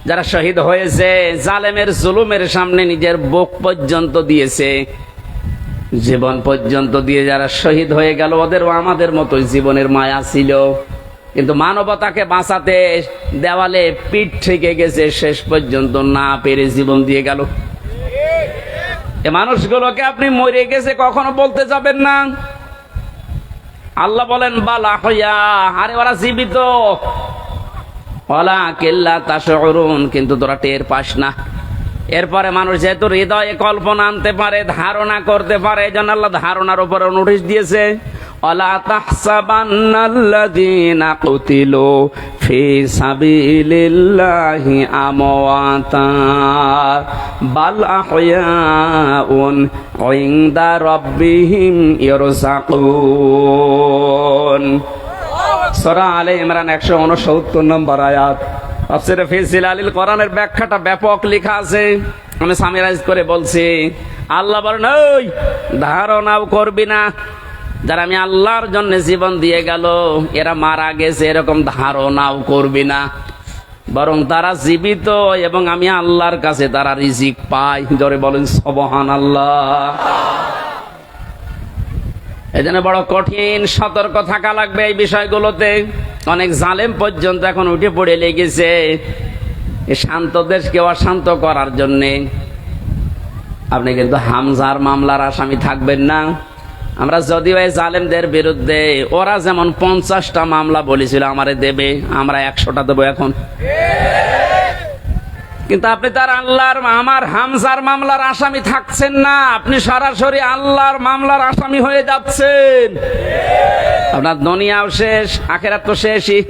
যারা শহীদ হয়েছে, জালেমের জুলুমের সামনে নিজের বুক পর্যন্ত দিয়েছে, জীবন পর্যন্ত দিয়ে যারা শহীদ হয়ে গেল, ওদেরও আমাদের মতোই জীবনের মায়া ছিল, কিন্তু মানবতাকে বাঁচাতে দেওয়ালে পিঠ থেকে গেছে, শেষ পর্যন্ত না পেরে জীবন দিয়ে গেল। এ মানুষগুলোকে আপনি মরে গেছে কখনো বলতে যাবেন না। আল্লাহ বলেন বালা হইয়া, আরে ওরা জীবিত, ওয়ালাকিন লা তাশউরুন, কিন্তু তোরা টের পাস না। এরপরে মানুষ যেহেতু হৃদয়ে কল্পনা আনতে পারে, ধারণা করতে পারে, এজন্য আল্লাহ ধারণার উপরে নোটিশ দিয়েছে, ওয়ালা তাহসাবান্নাল্লাযীনা কুতিলু ফি সাবিলিল্লাহি আমওয়াতা বাল আহইয়াউন ইনদা রাব্বিহিম ইয়ারযাকুন। সূরা আলে ইমরান 169 নম্বর আয়াত। তাফসীরে ফি জিলালিল কোরআনের ব্যাখ্যাটা ব্যাপক লেখা আছে, আমি সামিরাইজ করে বলছি। আল্লাহ বলেন, ওই ধারণাও করবি না, যারা আমি আল্লাহর জন্য জীবন দিয়ে গেল, এরা মারা গেছে, এরকম ধারণাও করবি না, বরং তারা জীবিত এবং আমি আল্লাহর কাছে তারা রিজিক পায়। জোরে বলেন সুবহানাল্লাহ। এজন্য বড় কঠিন সতর্ক থাকা লাগবে এই বিষয়গুলোতে। অনেক জালেম পর্যন্ত এখন উঠে পড়ে লেগেছে এই শান্ত দেশকে অশান্ত করার জন্যে। আপনি কিন্তু হামজার মামলার আসামি থাকবেন না। আমরা যদিও এই জালেমদের বিরুদ্ধে, ওরা যেমন 50টা মামলা বলেছিল আমারে দেবে, আমরা 100টা দেবো এখন। কিন্তু আপনি তার আল্লাহর, আমার হামজার মামলার আসামি থাকছেন না, আপনি সরাসরি আল্লাহর মামলার আসামি হয়ে যাচ্ছেন। আপনার দুনিয়াও শেষ, আখিরাত তো শেষই।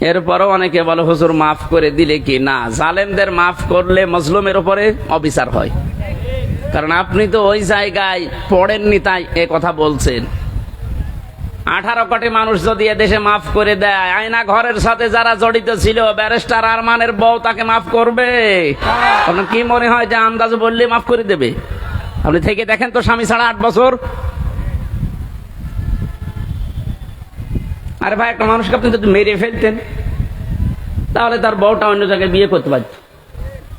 এরপরও অনেকে বলে হুজুর মাফ করে দিলে কি না, জালেমদের মাফ করলে মজলুমের উপরে অবিচার হয়। কারণ আপনি তো ওই জায়গায় পড়েননি, তাই এ কথা বলছেন। 18 কোটি মানুষ যদি এদেশে মাফ করে দেয়, আয়না ঘরের সাথে যারা জড়িত ছিল, ব্যারিস্টার আরমানের বউ তাকে মাফ করবে? আপনার কি মনে হয় যে আন্দাজ বললে মাফ করে দেবে? আপনি থেকে দেখেন তো, স্বামী ছাড়া 8 বছর। আরে ভাই, একটা মানুষকে আপনি যদি মেরে ফেলতেন, তাহলে তার বউটা অন্য জায়গায় বিয়ে করতে পারত।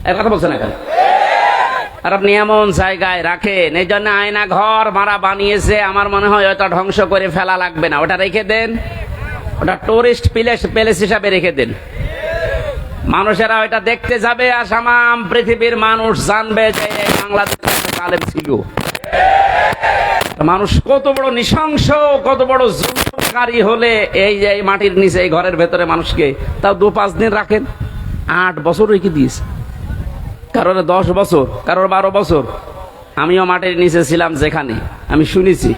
এর কথা বলছেন এখন। আর আপনি এমন জায়গায় রাখেন, এই জন্য আয়না ঘর মারা বানিয়েছে। আমার মনে হয় ওটা ধ্বংস করে ফেলা লাগবে না, ওটা রেখে দেন, ওটা টুরিস্ট প্লেস হিসাবে রেখে দেন। মানুষেরা ওইটা দেখতে যাবে, আর সামাম পৃথিবীর মানুষ জানবে যে বাংলাদেশে জালেম ছিল। মানুষ কত বড় নৃশংস, কত বড় জুলুমকারী হলে এই যে মাটির নিচে, এই ঘরের ভেতরে মানুষকে তাও 2-5 দিন রাখেন। 8 বছর রেখে দিয়েছে, কারোর 10 বছর, কারোর 12 বছর। আমিও মাটির নিচে ছিলাম যেখানে, আমি শুনেছি,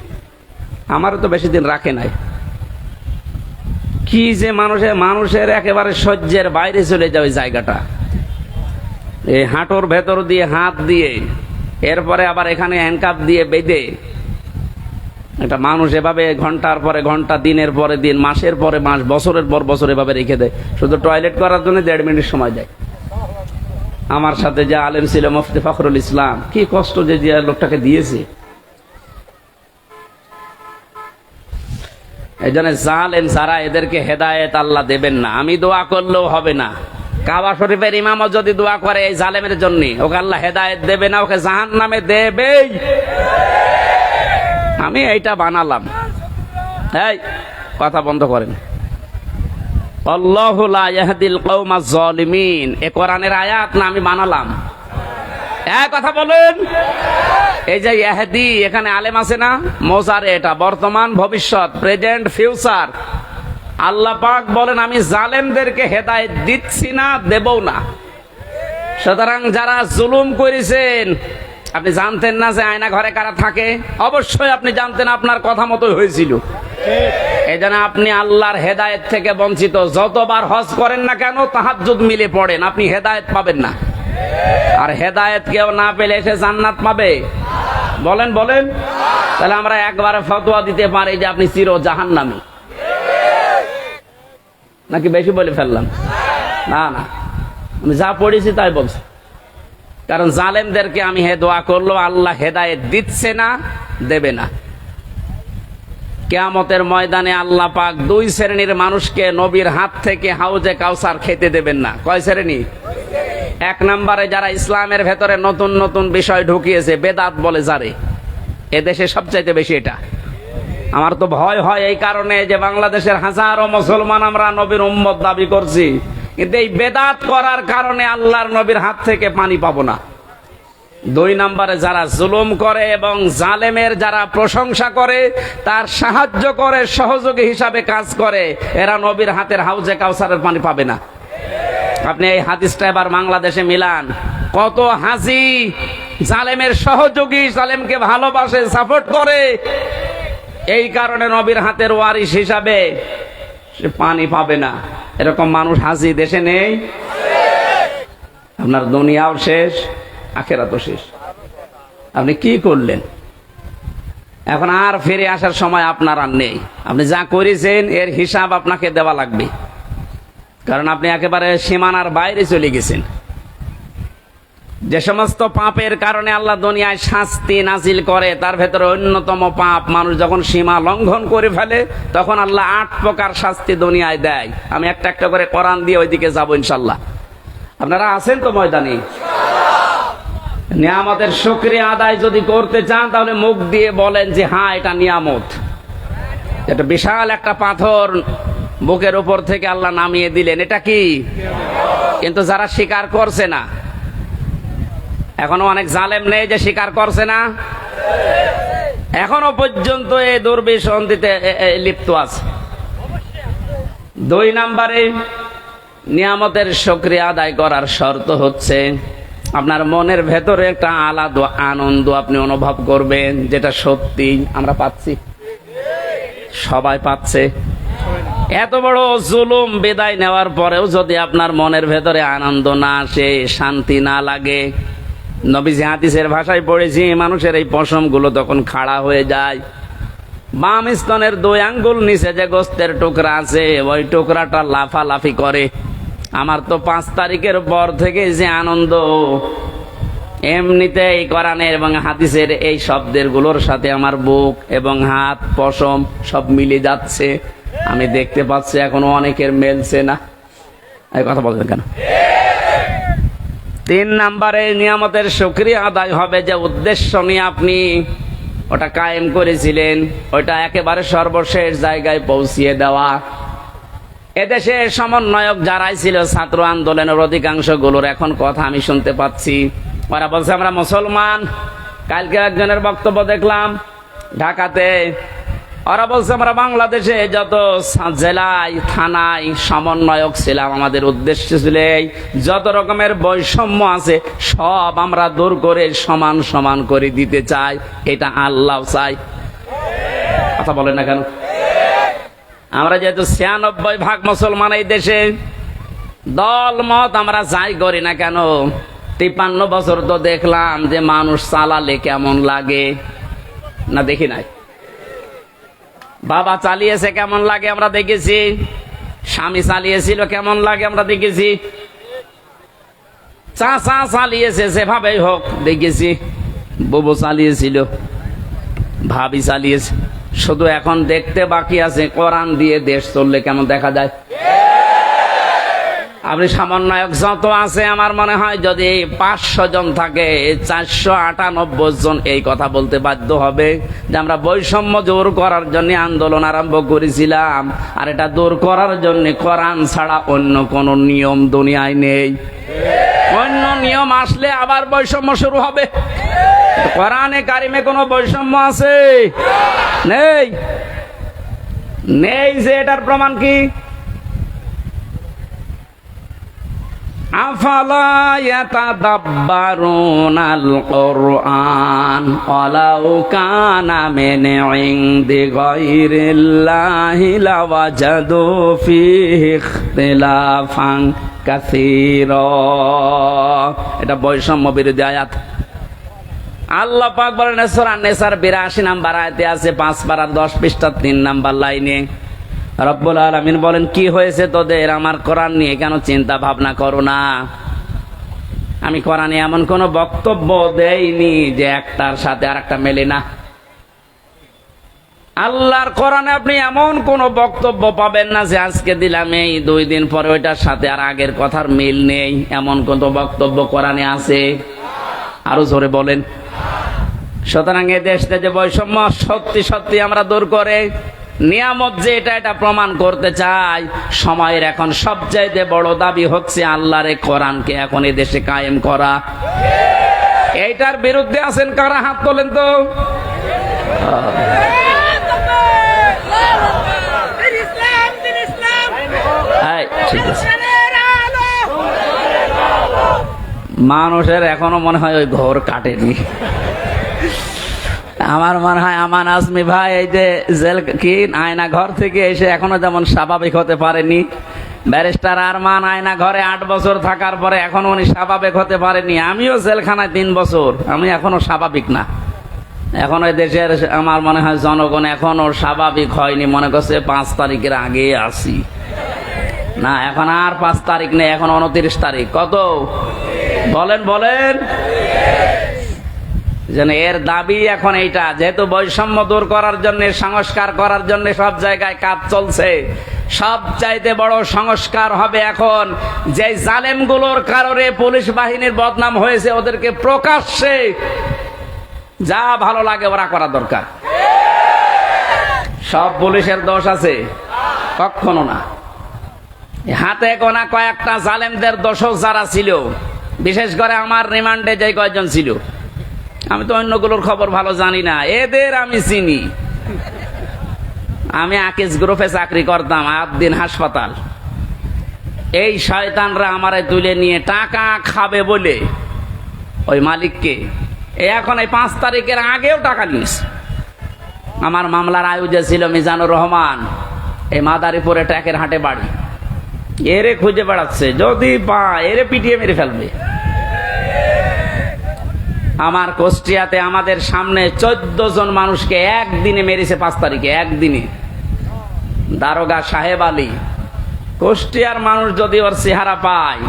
আমারও তো বেশি দিন রাখে নাই। কি যে মানুষের একেবারে সহ্যের বাইরে চলে যায় ওই জায়গাটা। এই হাঁটুর ভেতর দিয়ে হাত দিয়ে, এরপরে আবার এখানে হ্যান্ডকাপ দিয়ে বেঁধে একটা মানুষ এভাবে ঘন্টার পরে ঘন্টা, দিনের পরে দিন, মাসের পরে মাস, বছরের পর বছর এভাবে রেখে দেয়। শুধু টয়লেট করার জন্য 1.5 মিনিট সময় দেয়। আমার সাথে যে আলেম ছিল মুফতি ফখরুল ইসলাম, কি কষ্ট যে লোকটাকে দিয়েছে। এই জন্য জালেম যারা, এদেরকে হেদায়েত আল্লাহ দেবেন না। আমি দোয়া করলেও হবে না। কাবা শরীফের ইমামও যদি দোয়া করে এই জালেমের জন্য, ওকে আল্লাহ হেদায়েত দেবে না, ওকে জাহান্নামে দেবেই। আমি এইটা বানালাম। এই কথা বন্ধ করেন। আল্লাহু লা ইয়াহদিল কওমাজ জালিমিন, এ কোরআনের আয়াত না আমি বানালাম? এক কথা বলেন। এই যে ইহদি, এখানে আলেম আছে না? মোজারে, এটা বর্তমান, ভবিষ্যৎ, প্রেজেন্ট, ফিউচার। আল্লাহ পাক বলেন আমি জালেমদেরকে হেদায়েত দিচ্ছি না, দেবও না। সুতরাং যারা জুলুম করেছেন, আপনি জানতেন না যে আয়না ঘরে কারা থাকে? অবশ্যই আপনি জানতেন, আপনার কথা মতোই হয়েছিল। এই জন্য আপনি আল্লাহর হেদায়েত থেকে বঞ্চিত। যতবার হজ করেন না কেন, তাহাজ্জুদ মিলে পড়েন, আপনি হেদায়েত পাবেন না। আর হেদায়েত কেউ না পেলে সে জান্নাত পাবে? বলেন বলেন। তাহলে আমরা একবারে ফতোয়া দিতে পারি যে আপনি চির জাহান্নামী, নাকি বেশি বলে ফেললাম? না না, আমি যা পড়েছি তাই বলছি। কারণ জালেমদেরকে আমি দোয়া করলো, আল্লাহ হেদায়েত দিচ্ছে না, দেবে না। কিয়ামতের ময়দানে আল্লাহ পাক দুই শ্রেণীর মানুষকে নবীর হাত থেকে হাউজে কাউসার খেতে দেবেন না। কয় শ্রেণী? এক নম্বরে যারা ইসলামের ভেতরে নতুন নতুন বিষয় ঢুকিয়েছে, বেদাত বলে যারে, এদেশে সবচাইতে বেশি এটা। আমার তো ভয় হয় এই কারণে যে বাংলাদেশের হাজারো মুসলমান আমরা নবীর উম্মত দাবি করছি, কিন্তু এই বেদাত করার কারণে আল্লাহর নবীর হাত থেকে পানি পাবো না। দুই নম্বরে যারা জুলুম করে এবং জালেমের যারা প্রশংসা করে, তার সাহায্য করে, সহযোগী হিসাবে কাজ করে, এরা নবীর হাতের হাউজে কাউসারের পানি পাবে না। আপনি এই হাদিসটা এবার বাংলাদেশে মিলান। কত হাজি জালেমের সহযোগী, জালেমকে ভালোবাসে, সাপোর্ট করে, এই কারণে নবীর হাতের ওয়ারিশ হিসাবে সে পানি পাবে না। এরকম মানুষ হাজি দেশে নেই? আপনার দুনিয়াও শেষ, আখেরাতও শেষ। আপনি কি করলেন? এখন আর ফিরে আসার সময় আপনার আর নেই। আপনি যা করেছেন এর হিসাব আপনাকে দেওয়া লাগবে, কারণ আপনি একেবারে সীমানার বাইরে চলে গেছেন। যে সমস্ত পাপের কারণে আল্লাহ দুনিয়ায় শাস্তি নাজিল করে, তার ভেতরে অন্যতম পাপ, মানুষ যখন সীমা লঙ্ঘন করে ফেলে, তখন আল্লাহ 8 প্রকার শাস্তি দুনিয়ায় দেয়। আমি একটা একটা করে কোরআন দিয়ে ওইদিকে যাবো ইনশাল্লাহ। আপনারা আছেন তো ময়দানে? নিয়ামতের শুকরিয়া আদায় যদি করতে চান, তাহলে মুখ দিয়ে বলেন যে হ্যাঁ, এটা নিয়ামত। এটা বিশাল একটা পাথর বুকের উপর থেকে আল্লাহ নামিয়ে দিলেন, এটা কি? কিন্তু যারা স্বীকার করছে না, এখনো অনেক জালেম নেই যে স্বীকার করছে না, এখনো পর্যন্ত এই দুর্বিসন্ধিতে লিপ্ত আছে। 2 নম্বরে নিয়ামতের শুকরিয়া আদায় করার শর্ত হচ্ছে আপনার মনের ভেতরে একটা আলাদা আনন্দ আপনি অনুভব করবেন, যেটা সত্যি আমরা পাচ্ছি, সবাই পাচ্ছে। এত বড় জুলুম বিদায় নেওয়ার পরেও যদি আপনার মনের ভেতরে আনন্দ না আসে, শান্তি না লাগে, নবীজি হাদিসের ভাষায় পড়েছি, মানুষের এই পশমগুলো তখন খাড়া হয়ে যায়। বাম স্তনের 2 আঙ্গুল নিচে যে গোস্তের টুকরা আছে, ওই টুকরাটা লাফালাফি করে। আমার তো 5 তারিখের পর থেকে যে আনন্দ, এমনিতে এই কোরআনের এবং হাদিসের এই শব্দের গুলোর সাথে আমার বুক এবং হাত, পশম সব মিলে যাচ্ছে। আমি দেখতে পাচ্ছি এখনো অনেকের মেলছে না। এই কথা বলছেন কেন? 3 নম্বরে নিয়ামতের শুকরিয়া আদায় হবে যে উদ্দেশ্য নিয়ে আপনি ওটা কায়েম করেছিলেন, ওটা একেবারে সর্বশেষ জায়গায় পৌঁছিয়ে দেওয়া। এদেশে সমন্বয়ক যারাই ছিল ছাত্র আন্দোলনের অধিকাংশ গুলোর এখন কথা আমি শুনতে পাচ্ছি, ওরা বলছে আমরা মুসলমান। কালকে একজনের বক্তব্য দেখলাম ঢাকাতে, ওরা বলছে আমরা বাংলাদেশে যত জেলায় থানায় সমন্বয়ক ছিলাম, আমাদের উদ্দেশ্য ছিল যত রকমের বৈষম্য আছে সব আমরা দূর করে সমান সমান করে দিতে চাই, এটা আল্লাহ চাই। কথা বলেন না কেন? আমরা যেহেতু 96% মুসলমান এই দেশে, দল মত আমরা যাই করি না কেন, 53 বছর তো দেখলাম যে মানুষ চালালে কেমন লাগে না, দেখি নাই? বাবা চালিয়েছে কেমন লাগে আমরা দেখেছি, স্বামী চালিয়েছিল কেমন লাগে আমরা দেখেছি, চাচা চালিয়েছে যেভাবেই হোক দেখেছি, বুবু চালিয়েছিল, ভাবি চালিয়েছে, শুধু এখন দেখতে বাকি আছে কোরআন দিয়ে দেশ চললে কেমন দেখা যায়। আপনি সমন্বয়ক যত আছে আমার মনে হয় যদি 500 জন থাকে 498 জন এই কথা বলতে বাধ্য হবে যে আমরা বৈষম্য দূর করার জন্য আন্দোলন আরম্ভ করেছিলাম, আর এটা দূর করার জন্য কোরআন ছাড়া অন্য কোন নিয়ম দুনিয়ায় নেই। অন্য নিয়ম আসলে আবার বৈষম্য শুরু হবে। কোরআনে কারিমে কোনো বৈষম্য আছে? নেই। নেই যে এটার প্রমাণ কি? আফালা ইয়াতাদাব্বারুনাল কুরআন ওয়ালাউ কানা মিন ইনদি গায়রিল্লাহি লাওয়াজাদু ফীহি ইখতিলাফান কাসীরা। এটা বৈষম্য বিরোধী আয়াত। আল্লাহ পাক বলেন সূরা নিসার 82 নম্বর আয়াতে আছে 5 পারার 10 পৃষ্ঠা 3 নম্বর লাইনে রব্বুল আলামিন বলেন, কি হয়েছে তোদের? আমার কোরআন নিয়ে কেন চিন্তা ভাবনা করো না? আমি কোরআনে এমন কোন বক্তব্য দেইনি যে একটার সাথে আরেকটা মেলে না। আল্লাহর কোরআনে আপনি এমন কোন বক্তব্য পাবেন না যে আজকে দিলাম এই 2 দিন পরে ওইটার সাথে আর আগের কথার মিল নেই। এমন কোন বক্তব্য কোরআনে আছে? আরো জোরে বলেন। সুতরাং এ দেশে যে বৈষম্য সত্যি সত্যি আমরা দূর করে নিয়ামত যে এটা প্রমাণ করতে চাই। সময়ের এখন সবচাইতে বড় দাবি হচ্ছে আল্লাহর কোরআনকে এখন এ দেশে কায়েম করা। এইটার বিরুদ্ধে আছেন কারা? হাত তোলেন তো। ঠিক আছে, মানুষের এখনো মনে হয় ওই ঘোর কাটেনি। আমার মনে হয় আমান আজমি ভাই এই যে জেল কি আয়না ঘর থেকে এসে এখনো যেমন স্বাভাবিক হতে পারেনি, ব্যারিস্টার আরমান আয়না ঘরে 8 বছর থাকার পরে এখনো উনি স্বাভাবিক হতে পারেনি। আমিও জেলখানায় 3 বছর, আমি এখনো স্বাভাবিক না। এখন ওই দেশের আমার মনে হয় জনগণ এখনো স্বাভাবিক হয়নি, মনে করছে 5 তারিখের আগে আসি না। এখন আর 5 তারিখ নেই, এখন 29 তারিখ। কত বলেন বলেন। যেন এর দাবি এখন এইটা, যেহেতু বৈষম্য দূর করার জন্য সংস্কার করার জন্য সব জায়গায় কাজ চলছে, সব চাইতে বড় সংস্কার হবে এখন যে জালেমগুলোর কারণে পুলিশ বাহিনীর বদনাম হয়েছে ওদেরকে প্রকাশ্যে যা ভালো লাগে ওরা করা দরকার। সব পুলিশের দোষ আছে? কখনো না। হাতে গোনা কয়েকটা জালেমদের দোষক যারা ছিল, বিশেষ করে আমার রিমান্ডে যে কয়েকজন ছিল, আমি তো অন্যগুলোর খবর ভালো জানি না, এদের আমি চিনি। আমি আকিজ গ্রুপে চাকরি করতাম, আবদিন হাসপাতাল। এই শয়তানরা আমারে তুলে নিয়ে টাকা খাবে বলে ওই মালিককে এখন এই 5 তারিখের আগেও টাকা নিয়েছে। আমার মামলার আয়োজে ছিল মিজানুর রহমান, এই মাদারীপুরে ট্যাকের হাটে বাড়ি। এরে খুঁজে বেড়াচ্ছে, যদি পায় এরে পিটিয়ে মেরে ফেলবে। আমার কুষ্টিয়াতে আমাদের সামনে 14 জন মানুষকে একদিনে মেরেছে 5 তারিখে, একদিনে। দারোগা সাহেব আলী। কুষ্টিয়ার মানুষ যদি ওর চেহারা পায়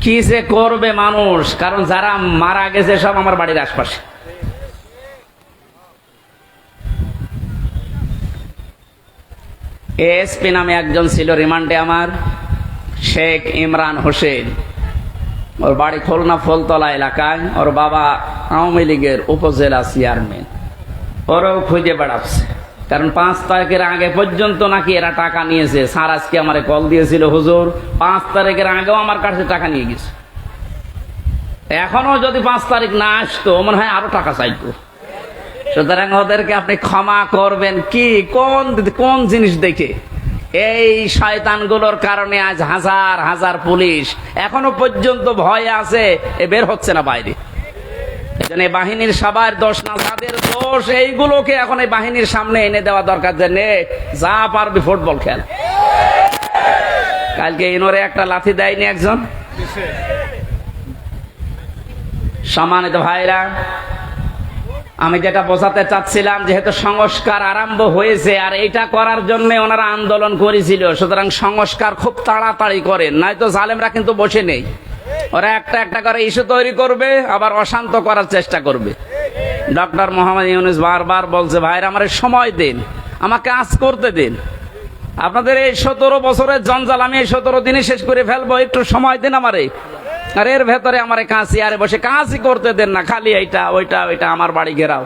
কি যে করবে মানুষ, কারণ যারা মারা গেছে সব আমার বাড়ির আশপাশে। এএসপি নামে একজন ছিল রিমান্ডে আমার, শেখ ইমরান হোসেন। ওর বাড়ি খুলনা ফুলতলা এলাকায়, ওর বাবা আওয়ামী লীগের উপজেলা চেয়ারম্যান। ওরও খুঁজে বেড়াচ্ছে, কারণ 5 তারিখের আগে পর্যন্ত নাকি এরা টাকা নিয়েছে। স্যার আজকে আমারে কল দিয়েছিল, হুজুর 5 তারিখের আগেও আমার কাছে টাকা নিয়ে গেছে। এখনো যদি 5 তারিখ না আসতো মনে হয় আরো টাকা চাইতো। সুতরাং ওদেরকে আপনি ক্ষমা করবেন কি? কোন জিনিস দেখে? এই শয়তানগুলোর কারণে আজ হাজার হাজার পুলিশ এখনো পর্যন্ত ভয়ে আছে, বের হচ্ছে না বাইরে। এজন্য বাহিনীর সবার দোষ না, যাদের দোষ এইগুলোকে এখন এই বাহিনীর সামনে এনে দেওয়া দরকার। যে নে যা পারবি ফুটবল খেল। কালকে ইনোরে একটা লাথি দেয়নি একজন? সম্মানিত ভাইরা, আমি যেটা বোঝাতে চাচ্ছিলাম, যেহেতু সংস্কার আরম্ভ হয়েছে আর এইটা করার জন্য ওনারা আন্দোলন করেছিল, সুতরাং সংস্কার খুব তাড়াতাড়ি করেন, নয়তো জালেমরা কিন্তু বসে নেই। ওরা একটা একটা করে ইস্যু তৈরি করবে, আবার অশান্ত করার চেষ্টা করবে। ডক্টর মোহাম্মদ ইউনূস বারবার বলছে, ভাইরা আমার সময় দিন, আমাকে কাজ করতে দিন। আপনাদের এই 17 বছরের জঞ্জাল আমি এই 17 দিনে শেষ করে ফেলবো, একটু সময় দিন আমারে। আর এর ভেতরে আমার কাজ চেয়ারে বসে কাজই করতে দেন না, খালি এইটা ওইটা ওইটা আমার বাড়ি ঘেরাও।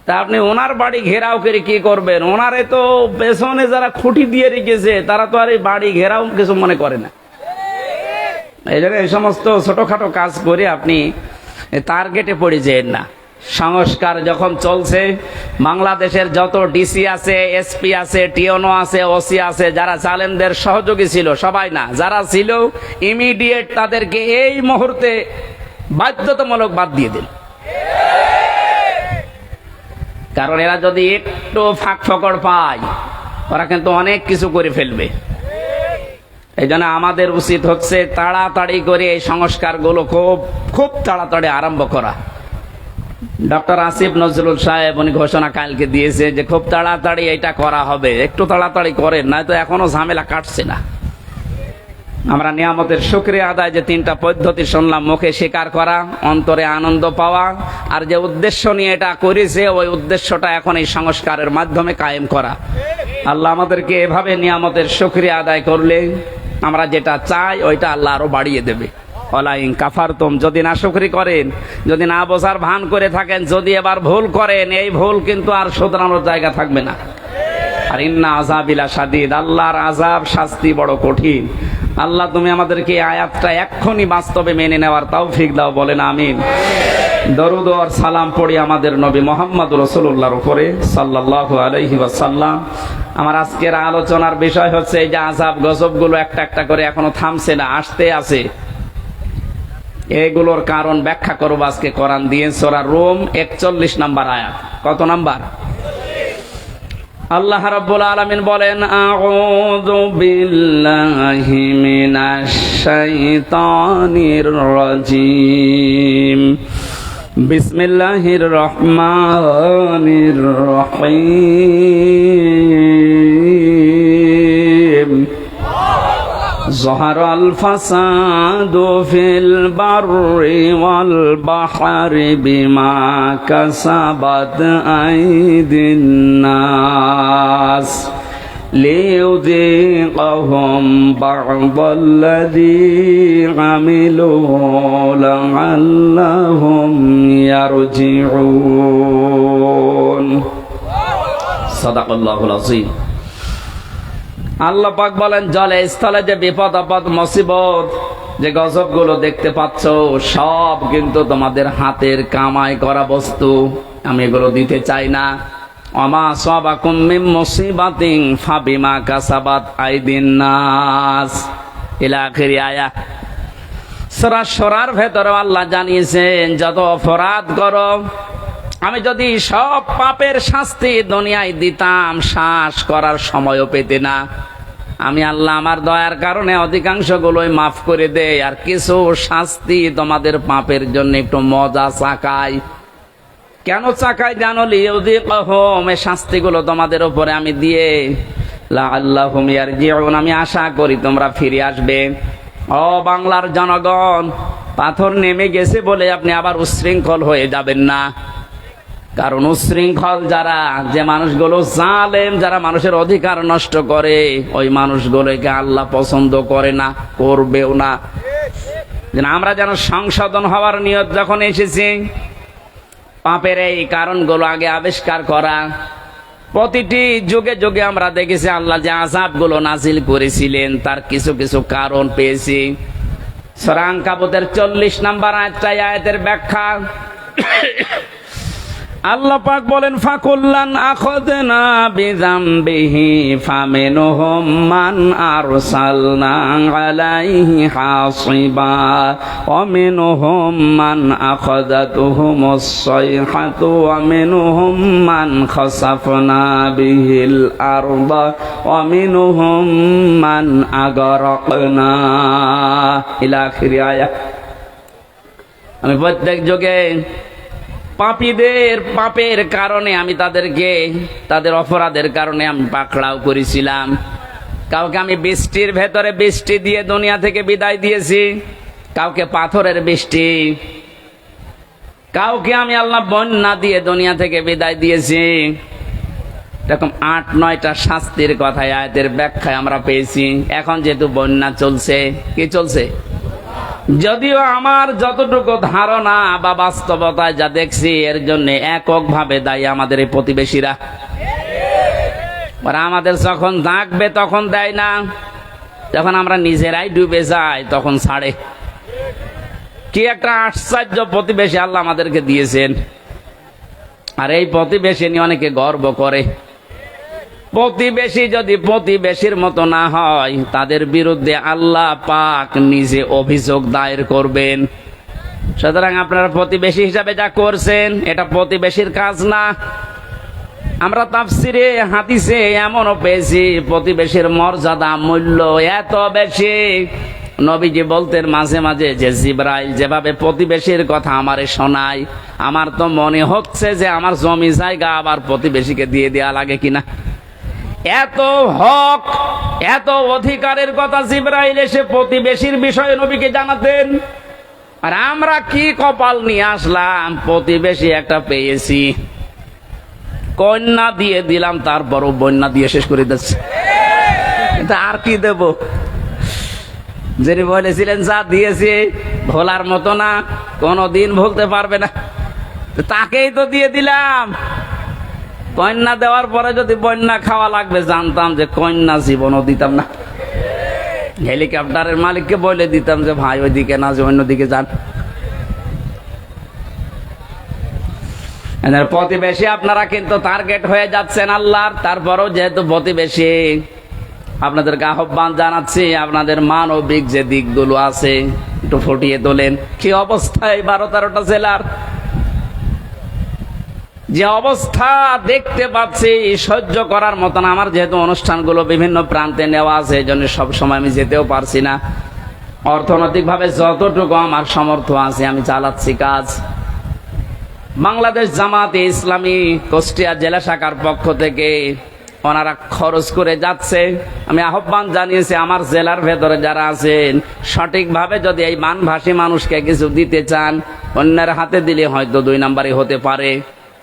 তা আপনি ওনার বাড়ি ঘেরাও করে কি করবেন? ওনারে তো পেছনে যারা খুঁটি দিয়ে রেখেছে তারা তো আর এই বাড়ি ঘেরাও কিছু মনে করে না। এই জন্য এই সমস্ত ছোটখাটো কাজ করে আপনি টার্গেটে পড়ে যেন না। সংস্কার যখন চলছে, বাংলাদেশের যত ডিসি আছে, এসপি আছে, টিওনো আছে, ওসি আছে, যারা জালেমদের সহযোগী ছিল, সবাই না, যারা ছিল ইমিডিয়েট তাদেরকে এই মুহূর্তে বাধ্যতামূলক বাদ দিয়ে দিন। কারণ এরা যদি একটু ফাঁক ফকড় পায়, ওরা কিন্তু অনেক কিছু করে ফেলবে। এই জন্য আমাদের উচিত হচ্ছে তাড়াতাড়ি করে এই সংস্কারগুলো খুব তাড়াতাড়ি আরম্ভ করা। ডক্টর আসিফ নজরুল সাহেব উনি ঘোষণা কালকে দিয়েছে যে খুব তাড়াতাড়ি এটা করা হবে, একটু তাড়াতাড়ি করেন, নয়তো এখনো ঝামেলা কাটছে না। আমরা নিয়ামতের শুকরিয়া আদায় যে 3টা পদ্ধতি শুনলাম, মুখে স্বীকার করা, অন্তরে আনন্দ পাওয়া, আর যে উদ্দেশ্য নিয়ে এটা করেছে ওই উদ্দেশ্যটা এখন এই সংস্কারের মাধ্যমে কায়েম করা। আল্লাহ আমাদেরকে এভাবে নিয়ামতের শুকরিয়া আদায় করলে আমরা যেটা চাই ওইটা আল্লাহ আরো বাড়িয়ে দেবে। ওয়ালাইন কাফারতুম, যদি না শুকরি করেন, যদি না বোঝার ভান করে থাকেন, যদি এবার ভুল করেন, এই ভুল কিন্তু আর শুধরানোর জায়গা থাকবে না। আর ইন্না আযাবিলা শাদীদ, আল্লাহর আযাব শাস্তি বড় কঠিন। আল্লাহ তুমি আমাদেরকে এই আয়াতটা এক্ষুনি বাস্তবে মেনে নেওয়ার তৌফিক দাও, বলেন আমিন। দরুদ আর সালাম পড়ি আমাদের নবী মুহাম্মদ রাসূলুল্লাহর উপরে সাল্লাল্লাহু আলাইহি ওয়াসাল্লাম। আমার আজকের আলোচনার বিষয় হচ্ছে এই যে আযাব গজবগুলো একটা একটা করে এখনো থামছে না, আসতে আছে। এগুলোর কারণ ব্যাখ্যা করব আজকে কোরআন দিয়ে। সূরা রুম 41 নম্বর আয়াত। কত নাম্বার? আল্লাহ রাব্বুল আলামিন বলেন, আউযু বিল্লাহি মিনাশ শাইতানির রাজীম, বিসমিল্লাহির রহমানির রহিম। ظهر الفساد في البر والبحر بما كسبت أيدي الناس ليذيقهم بعض الذي عملوا لعلهم يرجعون صدق الله العظيم। আল্লাহ পাক বলেন, জলে স্থলে যে বিপদ আপদ মুসিবত, যে গজবগুলো দেখতে পাচ্ছ, সব কিন্তু তোমাদের হাতের কামাই করা বস্তু। আমি এগুলো দিতে চাই না। ওমা আসাবাকুম মিন মুসিবাতিন ফাবিমা কাসাবাত আইদিন নাস ইলা আখির আয়াত। সূরা শুরার ভেতরে আল্লাহ জানিয়েছেন, যত অপরাধ করো, আমি যদি সব পাপের শাস্তি দুনিয়ায় দিতাম, শ্বাস করার সময়ও পেতে না। আমি আল্লাহ আমার দয়ার কারণে অধিকাংশ গুলোই মাফ করে দেই, আর কিছু শাস্তি তোমাদের পাপের জন্য একটু মজা চাকাই। কেন চাকাই জানো? লিউযিকাহুম, এই শাস্তিগুলো তোমাদের উপরে আমি দিয়ে লাআল্লাহুম ইয়ারজিউন, আমি আশা করি তোমরা ফিরে আসবে। ও বাংলার জনগণ, পাথর নেমে গেছে বলে আপনি আবার উচ্ছৃঙ্খল হয়ে যাবেন না। কারণ উচ্ছৃঙ্খল যারা, যে মানুষগুলো জালেম, যারা মানুষের অধিকার নষ্ট করে, ওই মানুষগুলোকে আল্লাহ পছন্দ করে না, করবেও না। আমরা যেন সংশোধন হওয়ার নিয়ত যখন এসেছি, পাপের এই কারণগুলো আগে আবিষ্কার করা। প্রতিটি যুগে যুগে আমরা দেখেছি আল্লাহ যে আযাবগুলো নাজিল করেছিলেন তার কিছু কিছু কারণ পেয়েছি। সূরা আনকাবুতের 40 নম্বর আয়াতের ব্যাখ্যা আল্লাহ পাক বলেন, ফাকুল্লান আখাযনা বিযামবিহি ফামিনহুম মান আরসালনা আলাইহি হাসিবা ওয়া মিনহুম মান আখাযাতুহুমুস সাইহাতু ওয়া মিনহুম মান খাসাফনা বিহিল আরদা ওয়া মিনহুম মান আগরাকনা ইলা আখির আয়াত। আমি প্রত্যেক যুগে পাপীদের পাপের কারণে আমি তাদেরকে, তাদের অপরাধের কারণে আমি পাকড়াও করেছিলাম। কাউকে আমি বৃষ্টির ভেতরে বৃষ্টি দিয়ে দুনিয়া থেকে বিদায় দিয়েছি, কাউকে পাথরের বৃষ্টি। কাউকে আমি আল্লাহ বন্যা দিয়ে দুনিয়া থেকে বিদায় দিয়েছি। এরকম 8-9টা শাস্তির কথা আয়াতের ব্যাখ্যায় আমরা পেয়েছি। এখন যেহেতু বন্যা চলছে, কি চলছে? যদিও আমার যতটুকু ধারণা বা বাস্তবতায় যা দেখছি, এর জন্য এককভাবে দায়ী আমাদের এই প্রতিবেশীরা। ওরা আমাদের যখন ডাকবে তখন দেয় না, যখন আমরা নিজেরাই ডুবে যাই তখন ছাড়ে। কি একটা আশ্চর্য প্রতিবেশী আল্লাহ আমাদেরকে দিয়েছেন। আর এই প্রতিবেশী নিয়ে অনেকে গর্ব করে। প্রতিবেশী যদি প্রতিবেশীর মতো না হয়, তাদের বিরুদ্ধে আল্লাহ পাক নিজে অভিযোগ দায়ের করবেন। সুতরাং আপনারা প্রতিবেশী হিসাবে যা করছেন, এটা প্রতিবেশীর কাজ না। আমরা তাফসিরে হাদিসে এমনও পেয়েছি, প্রতিবেশীর মর্যাদা মূল্য এত বেশি, নবীজি বলতেন মাঝে মাঝে যে জিবরাইল যেভাবে প্রতিবেশীর কথা আমারে শোনায়, আমার তো মনে হচ্ছে যে আমার জমি জায়গা আবার প্রতিবেশীকে দিয়ে দেয়া লাগে কিনা। এত হক, এত অধিকারের কথা জিবরাইল এসে প্রতিবেশীর বিষয়ে নবীকে জানাতেন। আর আমরা কি কপাল নিয়ে আসলাম, প্রতিবেশী একটা পেয়েছি, কন্যা দিয়ে দিলাম, তারপরও বন্যা দিয়ে শেষ করে দিচ্ছে। আর কি দেব? যিনি বলেছিলেন যা দিয়েছে ভোলার মতো না, কোনদিন ভুলতে পারবে না, তাকেই তো দিয়ে দিলাম। কন্যা দেওয়ার পরে যদি বন্যা খাওয়া লাগবে, জানতাম যে কন্যা জীবনও দিতাম না। হেলিকপ্টারের মালিককে বলে দিতাম যে ভাই ওইদিকে না, যে অন্যদিকে যান। প্রতিবেশী আপনারা কিন্তু টার্গেট হয়ে যাচ্ছেন আল্লাহর। তারপরও যেহেতু প্রতিবেশী, আপনাদেরকে আহ্বান জানাচ্ছি, আপনাদের মানবিক যে দিকগুলো আছে একটু ফুটিয়ে তোলেন। কি অবস্থায় 12-13টা জেলার যে অবস্থা দেখতে পাচ্ছি, সহ্য করার মতন। আমার যেহেতু অনুষ্ঠানগুলো বিভিন্ন প্রান্তে নেওয়া আছে, এই জন্য সবসময় আমি যেতেও পারছি না। অর্থনৈতিকভাবে যতটুকু আমার সামর্থ্য আছে আমি চালাচ্ছি কাজ। বাংলাদেশ জামাতে ইসলামী কুষ্টিয়া জেলা শাখার পক্ষ থেকে ওনারা খরচ করে যাচ্ছে। আমি আহ্বান জানিয়েছি, আমার জেলার ভেতরে যারা আছেন, সঠিকভাবে যদি এই মানভাসী মানুষকে কিছু দিতে চান, অন্যের হাতে দিলে হয়তো 2 নাম্বারই হতে পারে,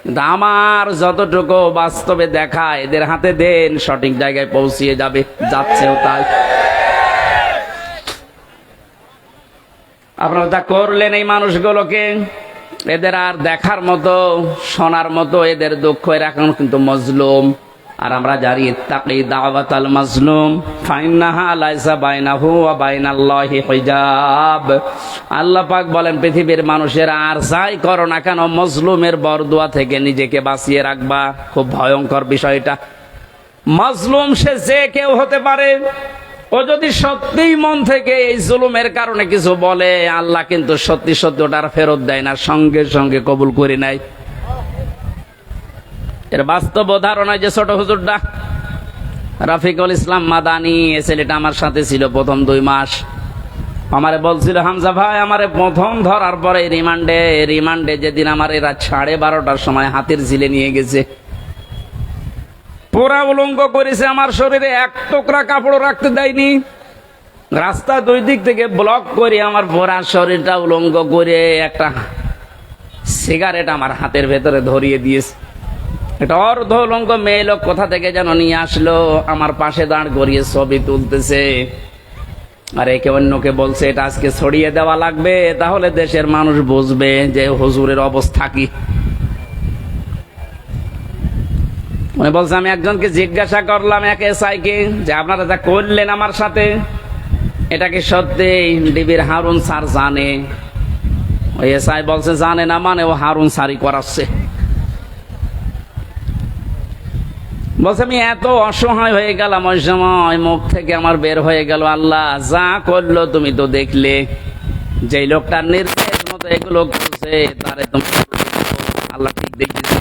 কিন্তু আমার যতটুকু বাস্তবে দেখা, এদের হাতে দেন, সঠিক জায়গায় পৌঁছিয়ে যাবে, যাচ্ছেও তাই। আপনারা যা করলেন এই মানুষগুলোকে, এদের আর দেখার মতো, শোনার মতো এদের দুঃখ, এরা এখন কিন্তু মজলুম। আর আমরা জানি ইত্তাকি দাওয়াতাল মাজলুম ফাইন্নাহা লাইসা বাইনাহু ওয়া বাইনাল্লাহি হিজাব। আল্লাহ পাক বলেন, পৃথিবীর মানুষেরা আর যাই করো না কেন, মজলুমের বরদুয়া থেকে নিজেকে বাঁচিয়ে রাখবা। খুব ভয়ঙ্কর বিষয়টা। মাজলুম সে যে কেউ হতে পারে। ও যদি সত্যিই মন থেকে এই জুলুমের কারণে কিছু বলে, আল্লাহ কিন্তু সত্যি সত্যি ওটার ফেরত দেয় না, সঙ্গে সঙ্গে কবুল করে নেয়। এর বাস্তব উদাহরণ যে ছোট হুজুরটা রাফিকুল ইসলাম মাদানি, এ ছেলেটা আমার সাথে ছিল প্রথম 2 মাস। আমারে বলছিল, হামজা ভাই আমারে প্রথম ধরার পরে রিমান্ডে যেদিন আমার এরা 12:30টার সময় হাতির ঝিলে নিয়ে গেছে, পুরা উলঙ্গ করেছে, আমার শরীরে 1 টুকরা কাপড় রাখতে দেয়নি, রাস্তা 2 দিক থেকে ব্লক করে আমার পুরা শরীরটা উলঙ্গ করে একটা সিগারেট আমার হাতের ভেতরে ধরিয়ে দিয়েছে। একটা অর্ধ উলঙ্গ মেয়ে লোক কোথা থেকে যেন নিয়ে আসলো, আমার পাশে দাঁড় করিয়ে ছবি তুলতেছে। আর একে অন্যকে বলছে এটা আজকে ছড়িয়ে দেওয়া লাগবে, তাহলে দেশের মানুষ বুঝবে যে হুজুরের অবস্থা কি। উনি বলছে, আমি একজনকে জিজ্ঞাসা করলাম, এক এসআইকে, যে আপনারা যা করলেন আমার সাথে, এটা কি সত্যি ডিবির হারুন স্যার জানে? ওই এসআই বলছে জানে না, মানে ও হারুন স্যারই করাচ্ছে। বলছে, আমি এত অসহায় হয়ে গেলাম ওই সময়, মুখ থেকে আমার বের হয়ে গেল, আল্লাহ যা করলো তুমি তো দেখলে, যেই লোকটার নির্দেশ মতো এগুলো করছে তারে তুমি আল্লাহ ঠিক দেখতেছে।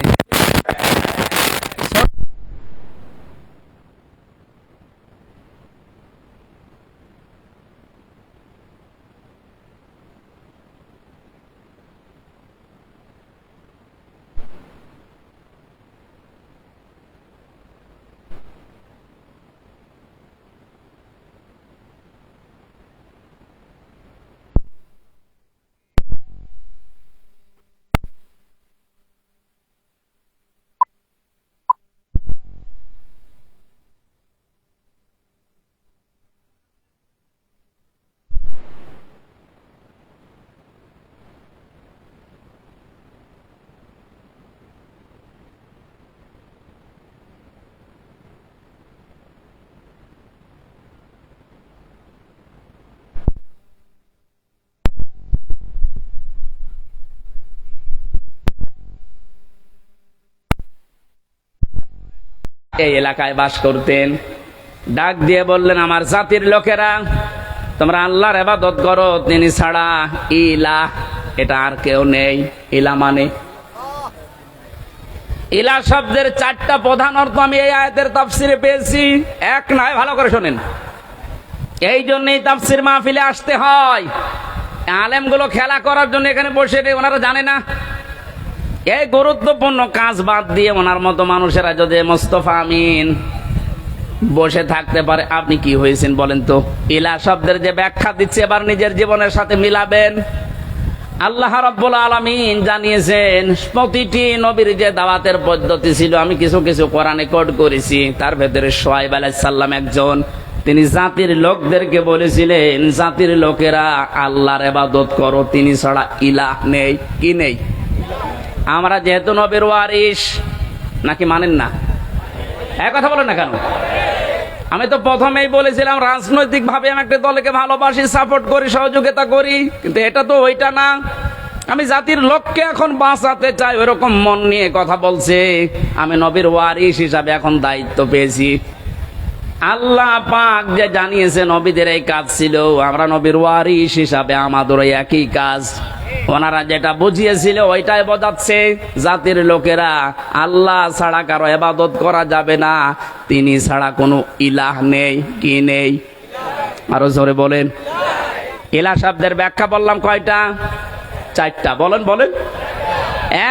এই এলাকায় বাস করতেন। ডাক দিয়ে বললেন, আমার জাতির লোকেরা, তোমরা আল্লাহর ইবাদত করো, তিনি ছাড়া ইলাহ এটা আর কেউ নেই। ইলা মানে ইলা শব্দের 4টা প্রধান অর্থ আমি এই আয়াতের তাফসিরে পেয়েছি। এক নয়, ভালো করে শোনেন। এই জন্যই তাফসির মাহফিলে আসতে হয়। আলেমগুলো খেলা করার জন্য এখানে বসে নেই, ওনারা জানে না। এই গুরুত্বপূর্ণ কাজ বাদ দিয়ে ওনার মতো মানুষেরা যদি মোস্তফা আমিন বসে থাকতে পারে, আপনি কি হয়েছেন বলেন তো? ইলা শব্দের যে ব্যাখ্যা দিচ্ছে এবার নিজের জীবনের সাথে মিলাবেন। আল্লাহ রাব্বুল আলামিন জানিয়েছেন প্রতিটি নবীর যে দাওয়াতের পদ্ধতি ছিল, আমি কিছু কিছু কোরআনে কোট করেছি। তার ভেতরে শুআয়ব আলাইহিস সালাম একজন। তিনি জাতির লোকদেরকে বলেছিলেন, জাতির লোকেরা আল্লাহর ইবাদত করো, তিনি ছাড়া ইলাহ নেই। কি নেই? আমরা যেহেতু নবীর ওয়ারিস, নাকি মানেন না? এক কথা বলেন না কেন? আমি তো প্রথমেই বলেছিলাম রাজনৈতিক ভাবে আমি একটা দলকে ভালোবাসি, সাপোর্ট করি, সহযোগিতা করি, কিন্তু এটা তো ওইটা না। আমি জাতির লোককে এখন বাঁচাতে চাই, ওইরকম মন নিয়ে কথা বলছে। আমি নবীর ওয়ারিস হিসাবে এখন দায়িত্ব পেয়েছি। আল্লাহ পাক যে জানিয়েছে নবীদের এই কাজ ছিল, আমরা নবীর ওয়ারিস হিসাবে আমাদের একই কাজ। ওনারা যেটা বুঝিয়েছিল ওইটাই বোঝাচ্ছে, জাতির লোকেরা আল্লাহ ছাড়া কারো ইবাদত করা যাবে না, তিনি ছাড়া কোনো ইলাহ নেই। কি নেই? আরো জোরে বলেন। ইলাহ শব্দের ব্যাখ্যা বললাম কয়টা? 4টা। বলেন বলেন।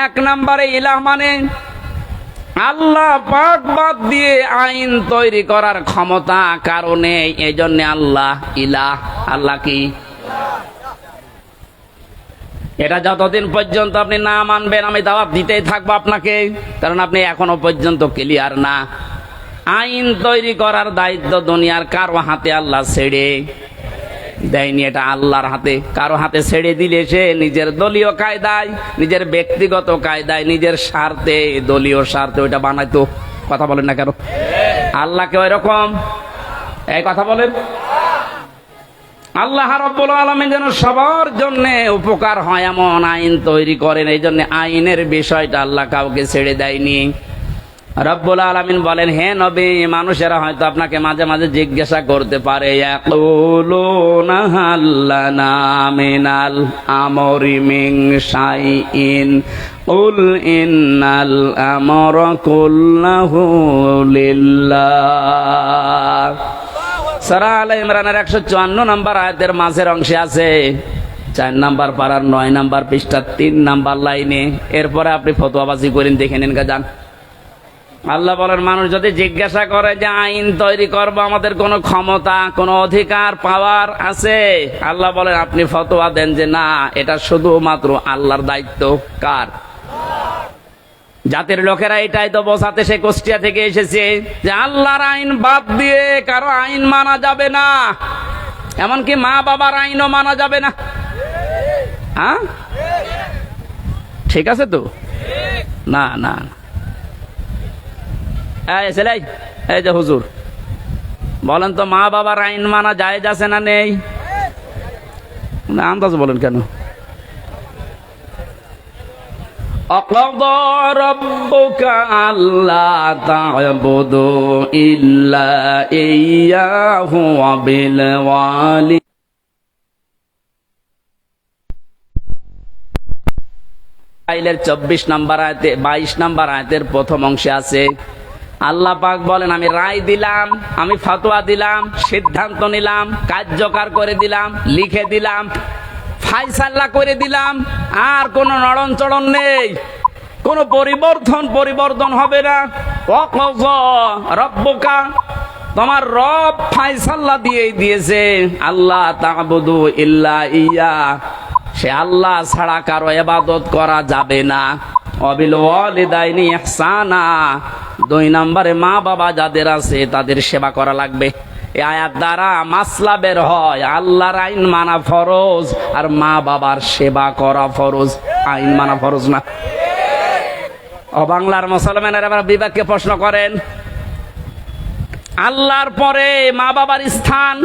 1 নম্বরে ইলাহ মানে আল্লাহ পাক বাদ দিয়ে আইন তৈরি করার ক্ষমতা কারো নেই, এই জন্য আল্লাহ ইলাহ। আল্লাহ কি? এটা যতদিন পর্যন্ত আপনি না মানবেন আমি দাওয়াত দিতেই থাকবো আপনাকে, কারণ আপনি এখনো পর্যন্ত ক্লিয়ার না। আইন তৈরি করার দায়িত্ব দুনিয়ার কারো হাতে আল্লাহ ছেড়ে দেয়নি, এটা আল্লাহর হাতে। কারো হাতে ছেড়ে দিলে সে নিজের দলীয় কায়দায়, নিজের ব্যক্তিগত কায়দায়, নিজের স্বার্থে, দলীয় স্বার্থে ওইটা বানাইতো। কথা বলেন না কেন? আল্লাহকে ওই রকম এই কথা বলেন। আল্লাহ রাব্বুল আলামিন যেন সবার জন্য উপকার হয় এমন আইন তৈরি করেন, এই জন্য আইনের বিষয়টা আল্লাহ কাউকে ছেড়ে দেয়নি। রব্বুল আলামিন বলেন, হে নবী, মানুষেরা হয়তো আপনাকে মাঝে মাঝে জিজ্ঞাসা করতে পারে, ইয়াকুলুনা হাল্লানা মিনাল আমরি মিন শাইইন কুল ইন্নাল আমরা কুল্লাহু লিল্লাহ। সূরা আলে ইমরানের 154 নম্বর আয়াতের মাঝের অংশে আছে, 4 নম্বর পারার 9 নম্বর পৃষ্ঠা 3 নম্বর লাইনে। এরপরে আপনি ফতোয়াবাজি করেন, দেখে নেন গা যান। আল্লাহ বলেন, মানুষ যদি জিজ্ঞাসা করে যে আইন তৈরি করবো, আমাদের কোনো ক্ষমতা, কোনো অধিকার, পাওয়ার আছে? আল্লাহ বলেন, আপনি ফতোয়া দেন যে না, এটা শুধুমাত্র আল্লাহর দায়িত্ব। কার? জাতির লোকেরা এটাই তো বোঝাতে সে কুষ্টিয়া থেকে এসেছে যে আল্লাহর আইন বাদ দিয়ে কারো আইন মানা যাবে না, এমনকি মা বাবার আইনও মানা যাবে না। হ্যাঁ, ঠিক আছে তো? না না, এই যে হুজুর বলেন তো, মা বাবার আইন মানা জায়েজ আছে না নেই? আন্দাজ বলেন কেন? وَقَضَى رَبُّكَ أَلَّا تَعْبُدُوا إِلَّا إِيَّاهُ وَبِالْوَالِدَيْنِ আইলের 24 নম্বর আয়াতে 22 নম্বর আয়াতের প্রথম অংশে আছে, আল্লাহ পাক বলেন, আমি রায় দিলাম, আমি ফতোয়া দিলাম, সিদ্ধান্ত নিলাম, কার্যকর করে দিলাম, লিখে দিলাম, ফায়সালা করে দিলাম, আর কোন নড়ন চড়ন নেই, কোন পরিবর্তন হবে না। ওয়াকাযা রাব্বুকা, তোমার রব ফায়সালা দিয়ে দিয়েছে, আল্লাহ তা'বুদু ইল্লা ইয়া, সে আল্লাহ ছাড়া কারো ইবাদত করা যাবে না। ওয়াবিল ওয়ালিদাইনি ইহসানা, 2 নম্বরে মা বাবা যাদের আছে তাদের সেবা করা লাগবে। এই আয়াত দ্বারা মাসলা বের হয়, আল্লাহর আইন মানা ফরজ আর মা বাবার সেবা করা ফরজ, আইন মানা ফরজ না। ও বাংলার মুসলমানেরা এবার বিবেককে প্রশ্ন করেন, আল্লাহর পরে মা বাবার স্থান,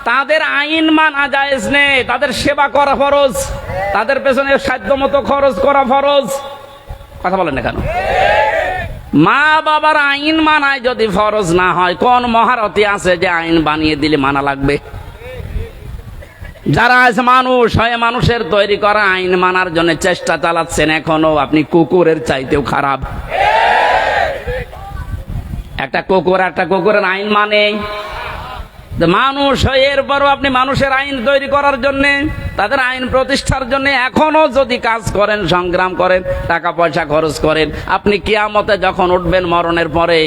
তাদের আইন মানা জায়েজ নেই, তাদের সেবা করা ফরজ, তাদের পেছনে সাধ্য মতো খরচ করা ফরজ। কথা বলেন না কেন? মা বাবার আইন মানায় যদি ফরজ না হয়, কোন মহারথী আছে যে আইন বানিয়ে দিলে মানা লাগবে? যারা আজ মানুষ হয়ে মানুষের তৈরি করা আইন মানার জন্য চেষ্টা চালাচ্ছেন, এখনো আপনি কুকুরের চাইতেও খারাপ। একটা কুকুরের আইন মানে মানুষ হয়ে, এরপরও আপনি মানুষের আইন তৈরি করার জন্য, তাদের আইন প্রতিষ্ঠার জন্য এখনো যদি কাজ করেন, সংগ্রাম করেন, টাকা পয়সা খরচ করেন, আপনি কিয়ামতে যখন উঠবেন মরণের পরে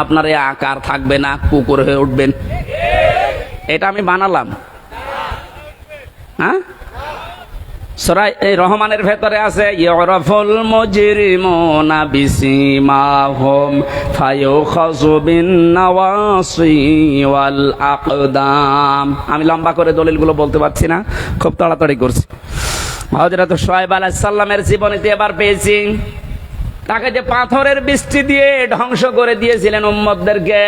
আপনার এই আকার থাকবে না, কুকুর হয়ে উঠবেন। এটা আমি বানালাম। হ্যাঁ, সূরা রহমানের ভেতরে আছে ইউরাফুল মুজরিমুনা বিসিমাহুম ফায়ুখাযু বিন-নাওয়াসি ওয়াল আকদাম। আমি লম্বা করে দলিলগুলো বলতে পারছি না, খুব তাড়াতাড়ি করছি। হযরত শুআয়ব আলাইহিস সালামের জীবনীতে এবার পেয়েছি, তাকে যে পাথরের বৃষ্টি দিয়ে ধ্বংস করে দিয়েছিলেন উম্মতদেরকে,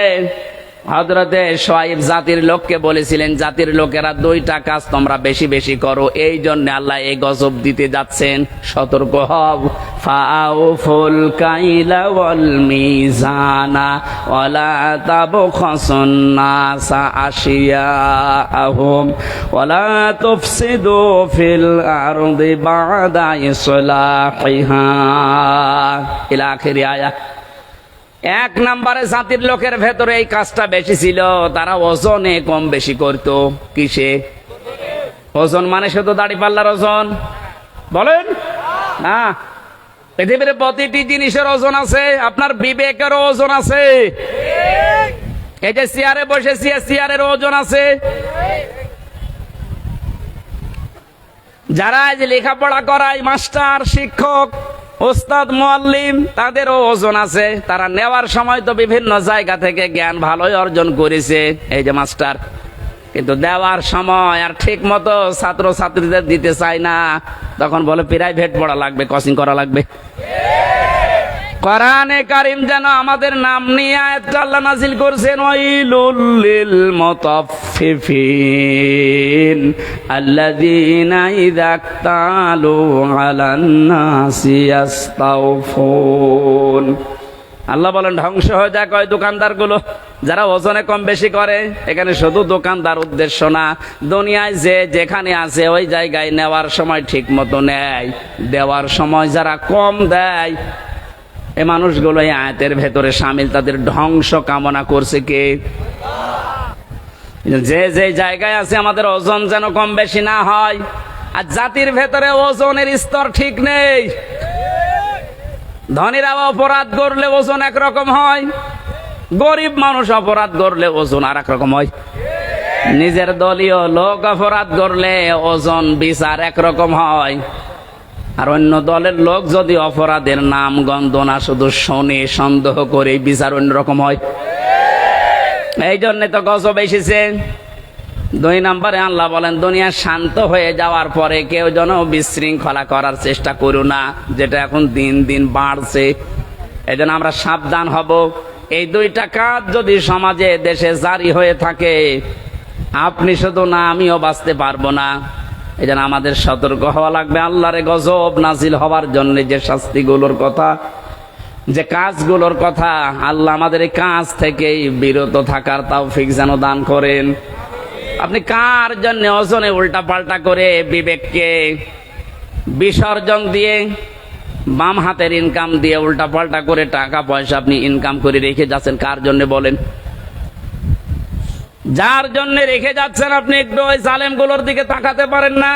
হযরতে শুআয়ব জাতির লোককে বলেছিলেন, জাতির লোকেরা দুইটা কাজ তোমরা বেশি বেশি করো, এই জন্য আল্লাহ এই গজব দিতে যাচ্ছেন, সতর্ক হও। ফাআউফুল কাইলা ওয়াল মিজানা ওয়ালা তাবখাসুন নাসা আশিয়াআহুম ওয়ালা তুফসিদু ফিল আরদি বা'দা ইসলাহিহা ইলা আখিরি আয়াত। এক নম্বরে জাতির লোকের ভেতরে এই কাজটা বেশি ছিল, তারা ওজনে কম বেশি করত। কিসে ওজন? মানে শুধু দাড়ি পাল্লার ওজন বলেন না, পৃথিবীর প্রতিটি জিনিসের ওজন আছে, আপনার বিবেকের ওজন আছে। এই যে চেয়ারে বসেছি, চেয়ারের ওজন আছে। যারা আজ লেখাপড়া করায়, মাস্টার, শিক্ষক, ওস্তাদ, মুআল্লিম, তাদেরও ওজন আছে। তারা নেওয়ার সময় তো বিভিন্ন জায়গা থেকে জ্ঞান ভালোই অর্জন করেছে, এই যে মাস্টার, কিন্তু দেওয়ার সময় আর ঠিক মতো ছাত্র ছাত্রীদের দিতে চায় না, তখন বলে প্রাইভেট পড়া লাগবে, কোচিং করা লাগবে। কোরআনে কারীম যেন আমাদের নাম নিয়ে আয়াতটা আল্লাহ নাযিল করেছেন, ওয়াইলুল লিল মুতাফফিফিন আল্লাযীনা ইযা ইক্তালু আলান নাসি ইস্তাওফুন। আল্লাহ বলেন ধ্বংস হয়ে যাক ওই দোকানদারগুলো যারা ওজনে কম বেশি করে। এখানে শুধু দোকানদার উদ্দেশ্য না, দুনিয়ায় যে যেখানে আছে ওই জায়গায় নেওয়ার সময় ঠিক মতো নেয়, দেওয়ার সময় যারা কম দেয়, এই মানুষগুলো এই আয়াতের ভেতরে শামিল। তাদের ধ্বংস কামনা করছে কে? যে যে জায়গায় আছে আমাদের ওজন যেন কম বেশি না হয়। আর জাতির ভেতরে ওজনের স্তর ঠিক নেই। ধনীরা অপরাধ করলে ওজন একরকম হয়, গরিব মানুষ অপরাধ করলে ওজন আর এক রকম হয়। নিজের দলীয় লোক অপরাধ করলে ওজন বিচার একরকম হয়, আর অন্য দলের লোক যদি অপরাধের নাম গন্ধ না শুধু শোনে, সন্দেহ করে, বিচার অন্যরকম হয়। এই জন্য তো গজব এসেছে। 2 নম্বরে আল্লাহ বলেন, দুনিয়া শান্ত হয়ে যাওয়ার পরে কেউ যেন বিশৃঙ্খলা করার চেষ্টা করো না, যেটা এখন দিন দিন বাড়ছে। এই জন্য আমরা সাবধান হব। এই 2টা কাজ যদি সমাজে, দেশে জারি হয়ে থাকে, আপনি শুধু না, আমিও বাঁচতে পারবো না। এই জন্য আমাদের সতর্ক হওয়া লাগবে। আল্লাহর গজব নাজিল হওয়ার জন্য যে শাস্তিগুলোর কথা, যে কাজগুলোর কথা, আল্লাহ আমাদের এই কাজ থেকেই বিরত থাকার তৌফিক যেন দান করেন। আপনি কার জন্য ওজনে উল্টা পাল্টা করে বিবেককে বিসর্জন দিয়ে, বাম হাতের ইনকাম দিয়ে উল্টা পাল্টা করে টাকা পয়সা আপনি ইনকাম করে রেখে যাচ্ছেন? কার জন্য বলেন? যার জন্য রেখে যাচ্ছেন আপনি একটু ওই জালেমগুলোর দিকে তাকাতে পারেন না?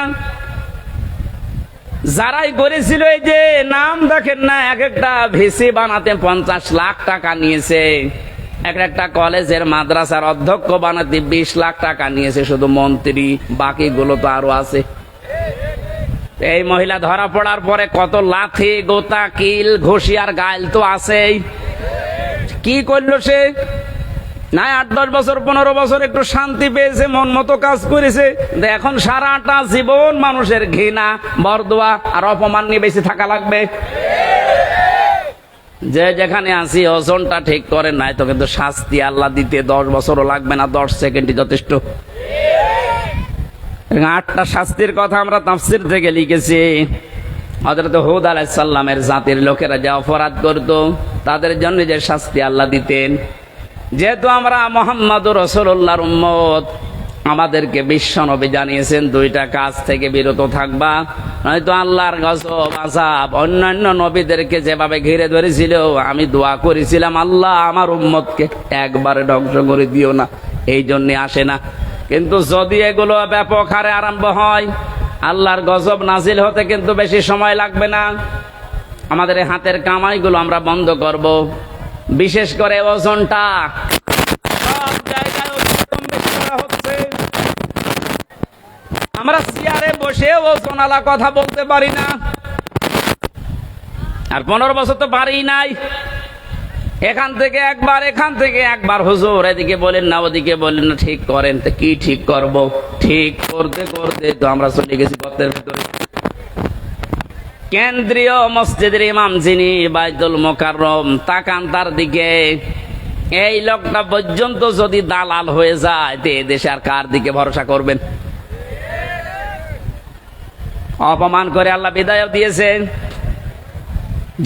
যারাই করেছিল, এই যে নাম দেখেন না, এক একটা ভিসি বানাতে 50 লাখ টাকা নিয়েছে, একটা কলেজের মাদ্রাসার অধ্যক্ষ বানাতে 20 লাখ টাকা নিয়েছে শুধু মন্ত্রী, বাকিগুলো তো আরো আছে। এই মহিলা ধরা পড়ার পরে কত লাথি, গোতা, কিল, ঘুষি আর গাইল তো আছেই। কি করলো সে? না 8-10 বছর 15 বছর একটু শান্তি পেয়েছে, মন মতো কাজ করেছে। এখন সারাটা জীবন মানুষের ঘৃণা, বরদোয়া আর অপমান নিয়ে বেশি থাকা লাগবে। যে যেখানে আছি ওজনটা ঠিক করে নাই তো কিন্তু শাস্তি আল্লাহ দিতে 10 বছরও লাগবে না, 10 সেকেন্ডই যথেষ্ট। 8টা শাস্তির কথা আমরা তাফসীর থেকে লিখেছি। হযরত হুদ আলাইহিস সালামের জাতির লোকেরা যে অপরাধ করত, তাদের জন্য যে শাস্তি আল্লাহ দিতেন। যেহেতু আমরা মুহাম্মদুর রাসূলুল্লাহর উম্মত, আমাদেরকে বিশ্ব নবী জানিয়েছেন দুইটা কাজ থেকে বিরত থাকবা, নয়তো আল্লাহর গজব আযাব অন্যান্য নবীদেরকে যেভাবে ঘিরে ধরেছিল, আমি দোয়া করেছিলাম আল্লাহ আমার উম্মতকে একবারে ধ্বংস করে দিও না, এই জন্য আসে না। কিন্তু যদি এগুলো ব্যাপক হারে আরম্ভ হয়, আল্লাহর গজব নাজিল হতে কিন্তু বেশি সময় লাগবে না। আমাদের এই হাতের কামাইগুলো আমরা বন্ধ করব, বিশেষ করে ওজনটা সব জায়গায় ওজন বেশি করা হচ্ছে। আমরা চেয়ারে বসে ওজনালা কথা বলতে পারি না, আর 15 বছর তো পারি নাই। এখান থেকে একবার হুজুর এদিকে বলেন না ওদিকে বলেন না, ঠিক করেন। তো কি ঠিক করব? ঠিক করতে করতে তো আমরা চলে গেছি গর্তের ভিতরে। কেন্দ্রীয় মসজিদের ইমাম যিনি বাইতুল মোকাররম, তাকান তার দিকে। এই লোকটা পর্যন্ত যদি দালাল হয়ে যায়, তো দেশে আর কার দিকে ভরসা করবেন? অপমান করে আল্লাহ বিদায় দিয়েছেন।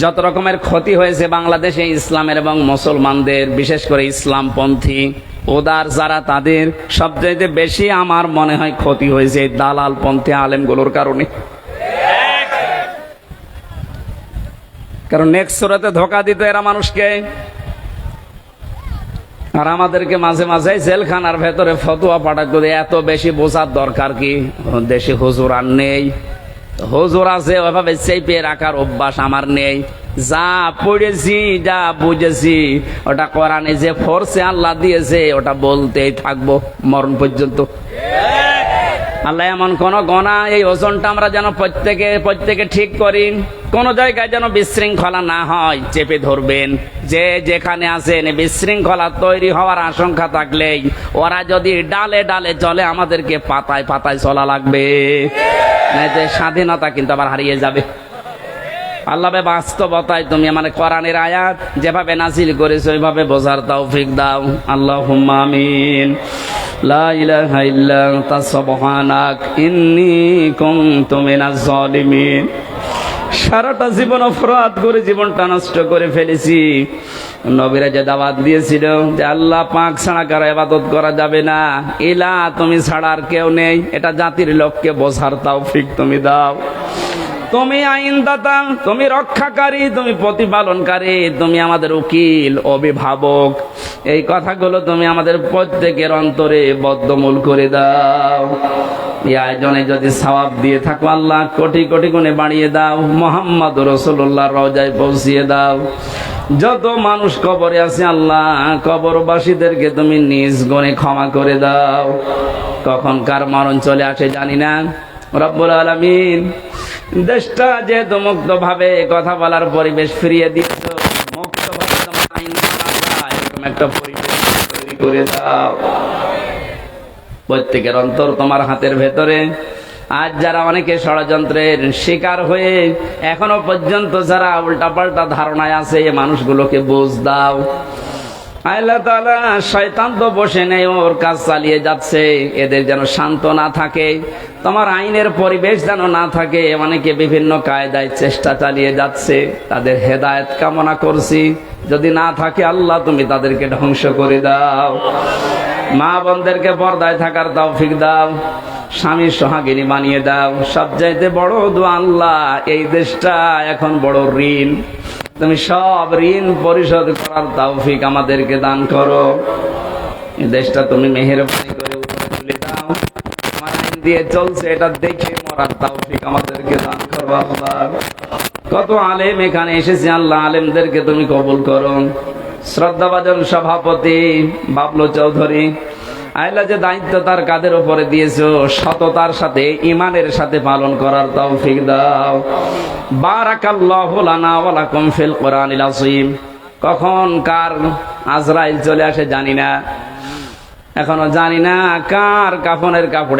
যত রকমের ক্ষতি হয়েছে বাংলাদেশে ইসলামের এবং মুসলমানদের, বিশেষ করে ইসলামপন্থী উদার যারা, তাদের সবচেয়ে বেশি আমার মনে হয় ক্ষতি হয়েছে দালাল পন্থী আলেমগুলোর কারণে। কারণ নেক্সট সূরাতে ধোঁকা দিত এরা মানুষকে, আর আমাদেরকে মাঝে মাঝে জেলখানার ভেতরে ফতোয়া পাঠাতো। এত বেশি বোঝার দরকার কি? দেশে হুজুর আর নেই, হুজুর আছে ওইভাবে চেপে রাখার অভ্যাস আমার নেই। যা পড়েছি যা বুঝেছি ওটা কোরআনে যে ফোর্সে আল্লাহ দিয়েছে ওটা বলতেই থাকবো মরণ পর্যন্ত। আল্লাহ এমন কোন গণা, এই ওজনটা আমরা যেন প্রত্যেকে ঠিক করি, কোন জায়গায় যেন বিশৃঙ্খলা না হয়, চেপে ধরবেন। যে যেখানে আছেন বিশৃঙ্খলা তৈরি হওয়ার আশঙ্কা থাকলেই ওরা যদি ডালে ডালে চলে, আমাদেরকে পাতায় পাতায় চলা লাগবে, নাইতে স্বাধীনতা কিন্তু আবার হারিয়ে যাবে। আল্লাহ বাস্তবতায় তুমি মানে কোরআনের আয়াত যেভাবে নাজিল করেছো ওইভাবে বোঝার তৌফিক দাও। আল্লাহুম্মা আমিন। লা ইলাহা ইল্লা আনতা সুবহানাক ইন্নী কুনতু মিনাজ জালিমিন। সারাটা জীবন অপরাধ করে জীবনটা নষ্ট করে ফেলেছি। নবীরা যে দাওয়াত দিয়েছিল যে আল্লাহ পাক ছাড়া কারো ইবাদত করা যাবে না, ইলা তুমি ছাড়া আর কেউ নেই, এটা জাতির লোককে বোঝার তৌফিক তুমি দাও। তুমি আইনদাতা, তুমি রক্ষাকারী, তুমি প্রতিপালনকারী, তুমি আমাদের উকিল অভিভাবক। এই কথাগুলো তুমি আমাদের প্রত্যেকের অন্তরে বদ্ধমূল করে দাও। এই আয়োজনে যদি সওয়াব দিয়ে থাকো আল্লাহ কোটি কোটি গুণে বাড়িয়ে দাও। মুহাম্মদুর রাসূলুল্লাহর রওজায় পৌঁছিয়ে দাও। যত মানুষ কবরে আছে আল্লাহ কবরবাসীদেরকে তুমি নিজ গুণে ক্ষমা করে দাও। কখন কার মরণ চলে আসে জানি না। রব্বুল আলামিন দেশটা যেহেতু মুক্ত ভাবে কথা বলার পরিবেশ ফিরিয়ে দিয়েছো, মুক্ত ভাবে তোমার আইন করা যায় এরকম একটা পরিবেশ তৈরি করে দাও। প্রত্যেকের অন্তর তোমার হাতের ভেতরে। আজ যারা অনেকে ষড়যন্ত্রের শিকার হয়ে এখনো পর্যন্ত যারা উল্টাপাল্টা ধারণায় আছে, এই মানুষগুলোকে বুঝ দাও। আল্লাহ তাআলা শয়তান তো বসে নেই, ওর কাজ চালিয়ে যাচ্ছে। এদের যেন শান্ত না থাকে, তোমার আইনের পরিবেশ যেন না থাকে। অনেকে বিভিন্ন কায়দায় চেষ্টা চালিয়ে যাচ্ছে, তাদের হেদায়েত কামনা করছি। যদি না থাকে আল্লাহ তুমি তাদেরকে ধ্বংস করে দাও। মা বোনদেরকে পর্দায় থাকার তৌফিক দাও, স্বামীর সোহাগিনী বানিয়ে দাও। সবচাইতে বড় দোয়া আল্লাহ, এই দেশটা এখন বড় ঋণ, তুমি সব ঋণ পরিশোধ করার তৌফিক আমাদেরকে দান করো। এই দেশটা তুমি মেহেরবানি করে উপরে তুলে দাও। আমার আইন দিয়ে চলছে এটা দেখে মরার তৌফিক আমাদেরকে দান করো আল্লাহ। কত আলেম এখানে এসেছে আল্লাহ, আলেমদেরকে তুমি কবুল করো। শ্রদ্ধাভাজন সভাপতি বাবলু চৌধুরী, আল্লাহ যে দায়িত্ব তার কাঁধের উপরে দিয়েছো, সততার সাথে ঈমানের সাথে পালন করার তৌফিক দাও। বারাকাল্লাহু লানা ওয়া লাকুম ফিল কোরআনিল আযীম। কখন কার আজরাইল চলে আসে জানি না, এখনো জানি না কার কাফনের কাপড়ে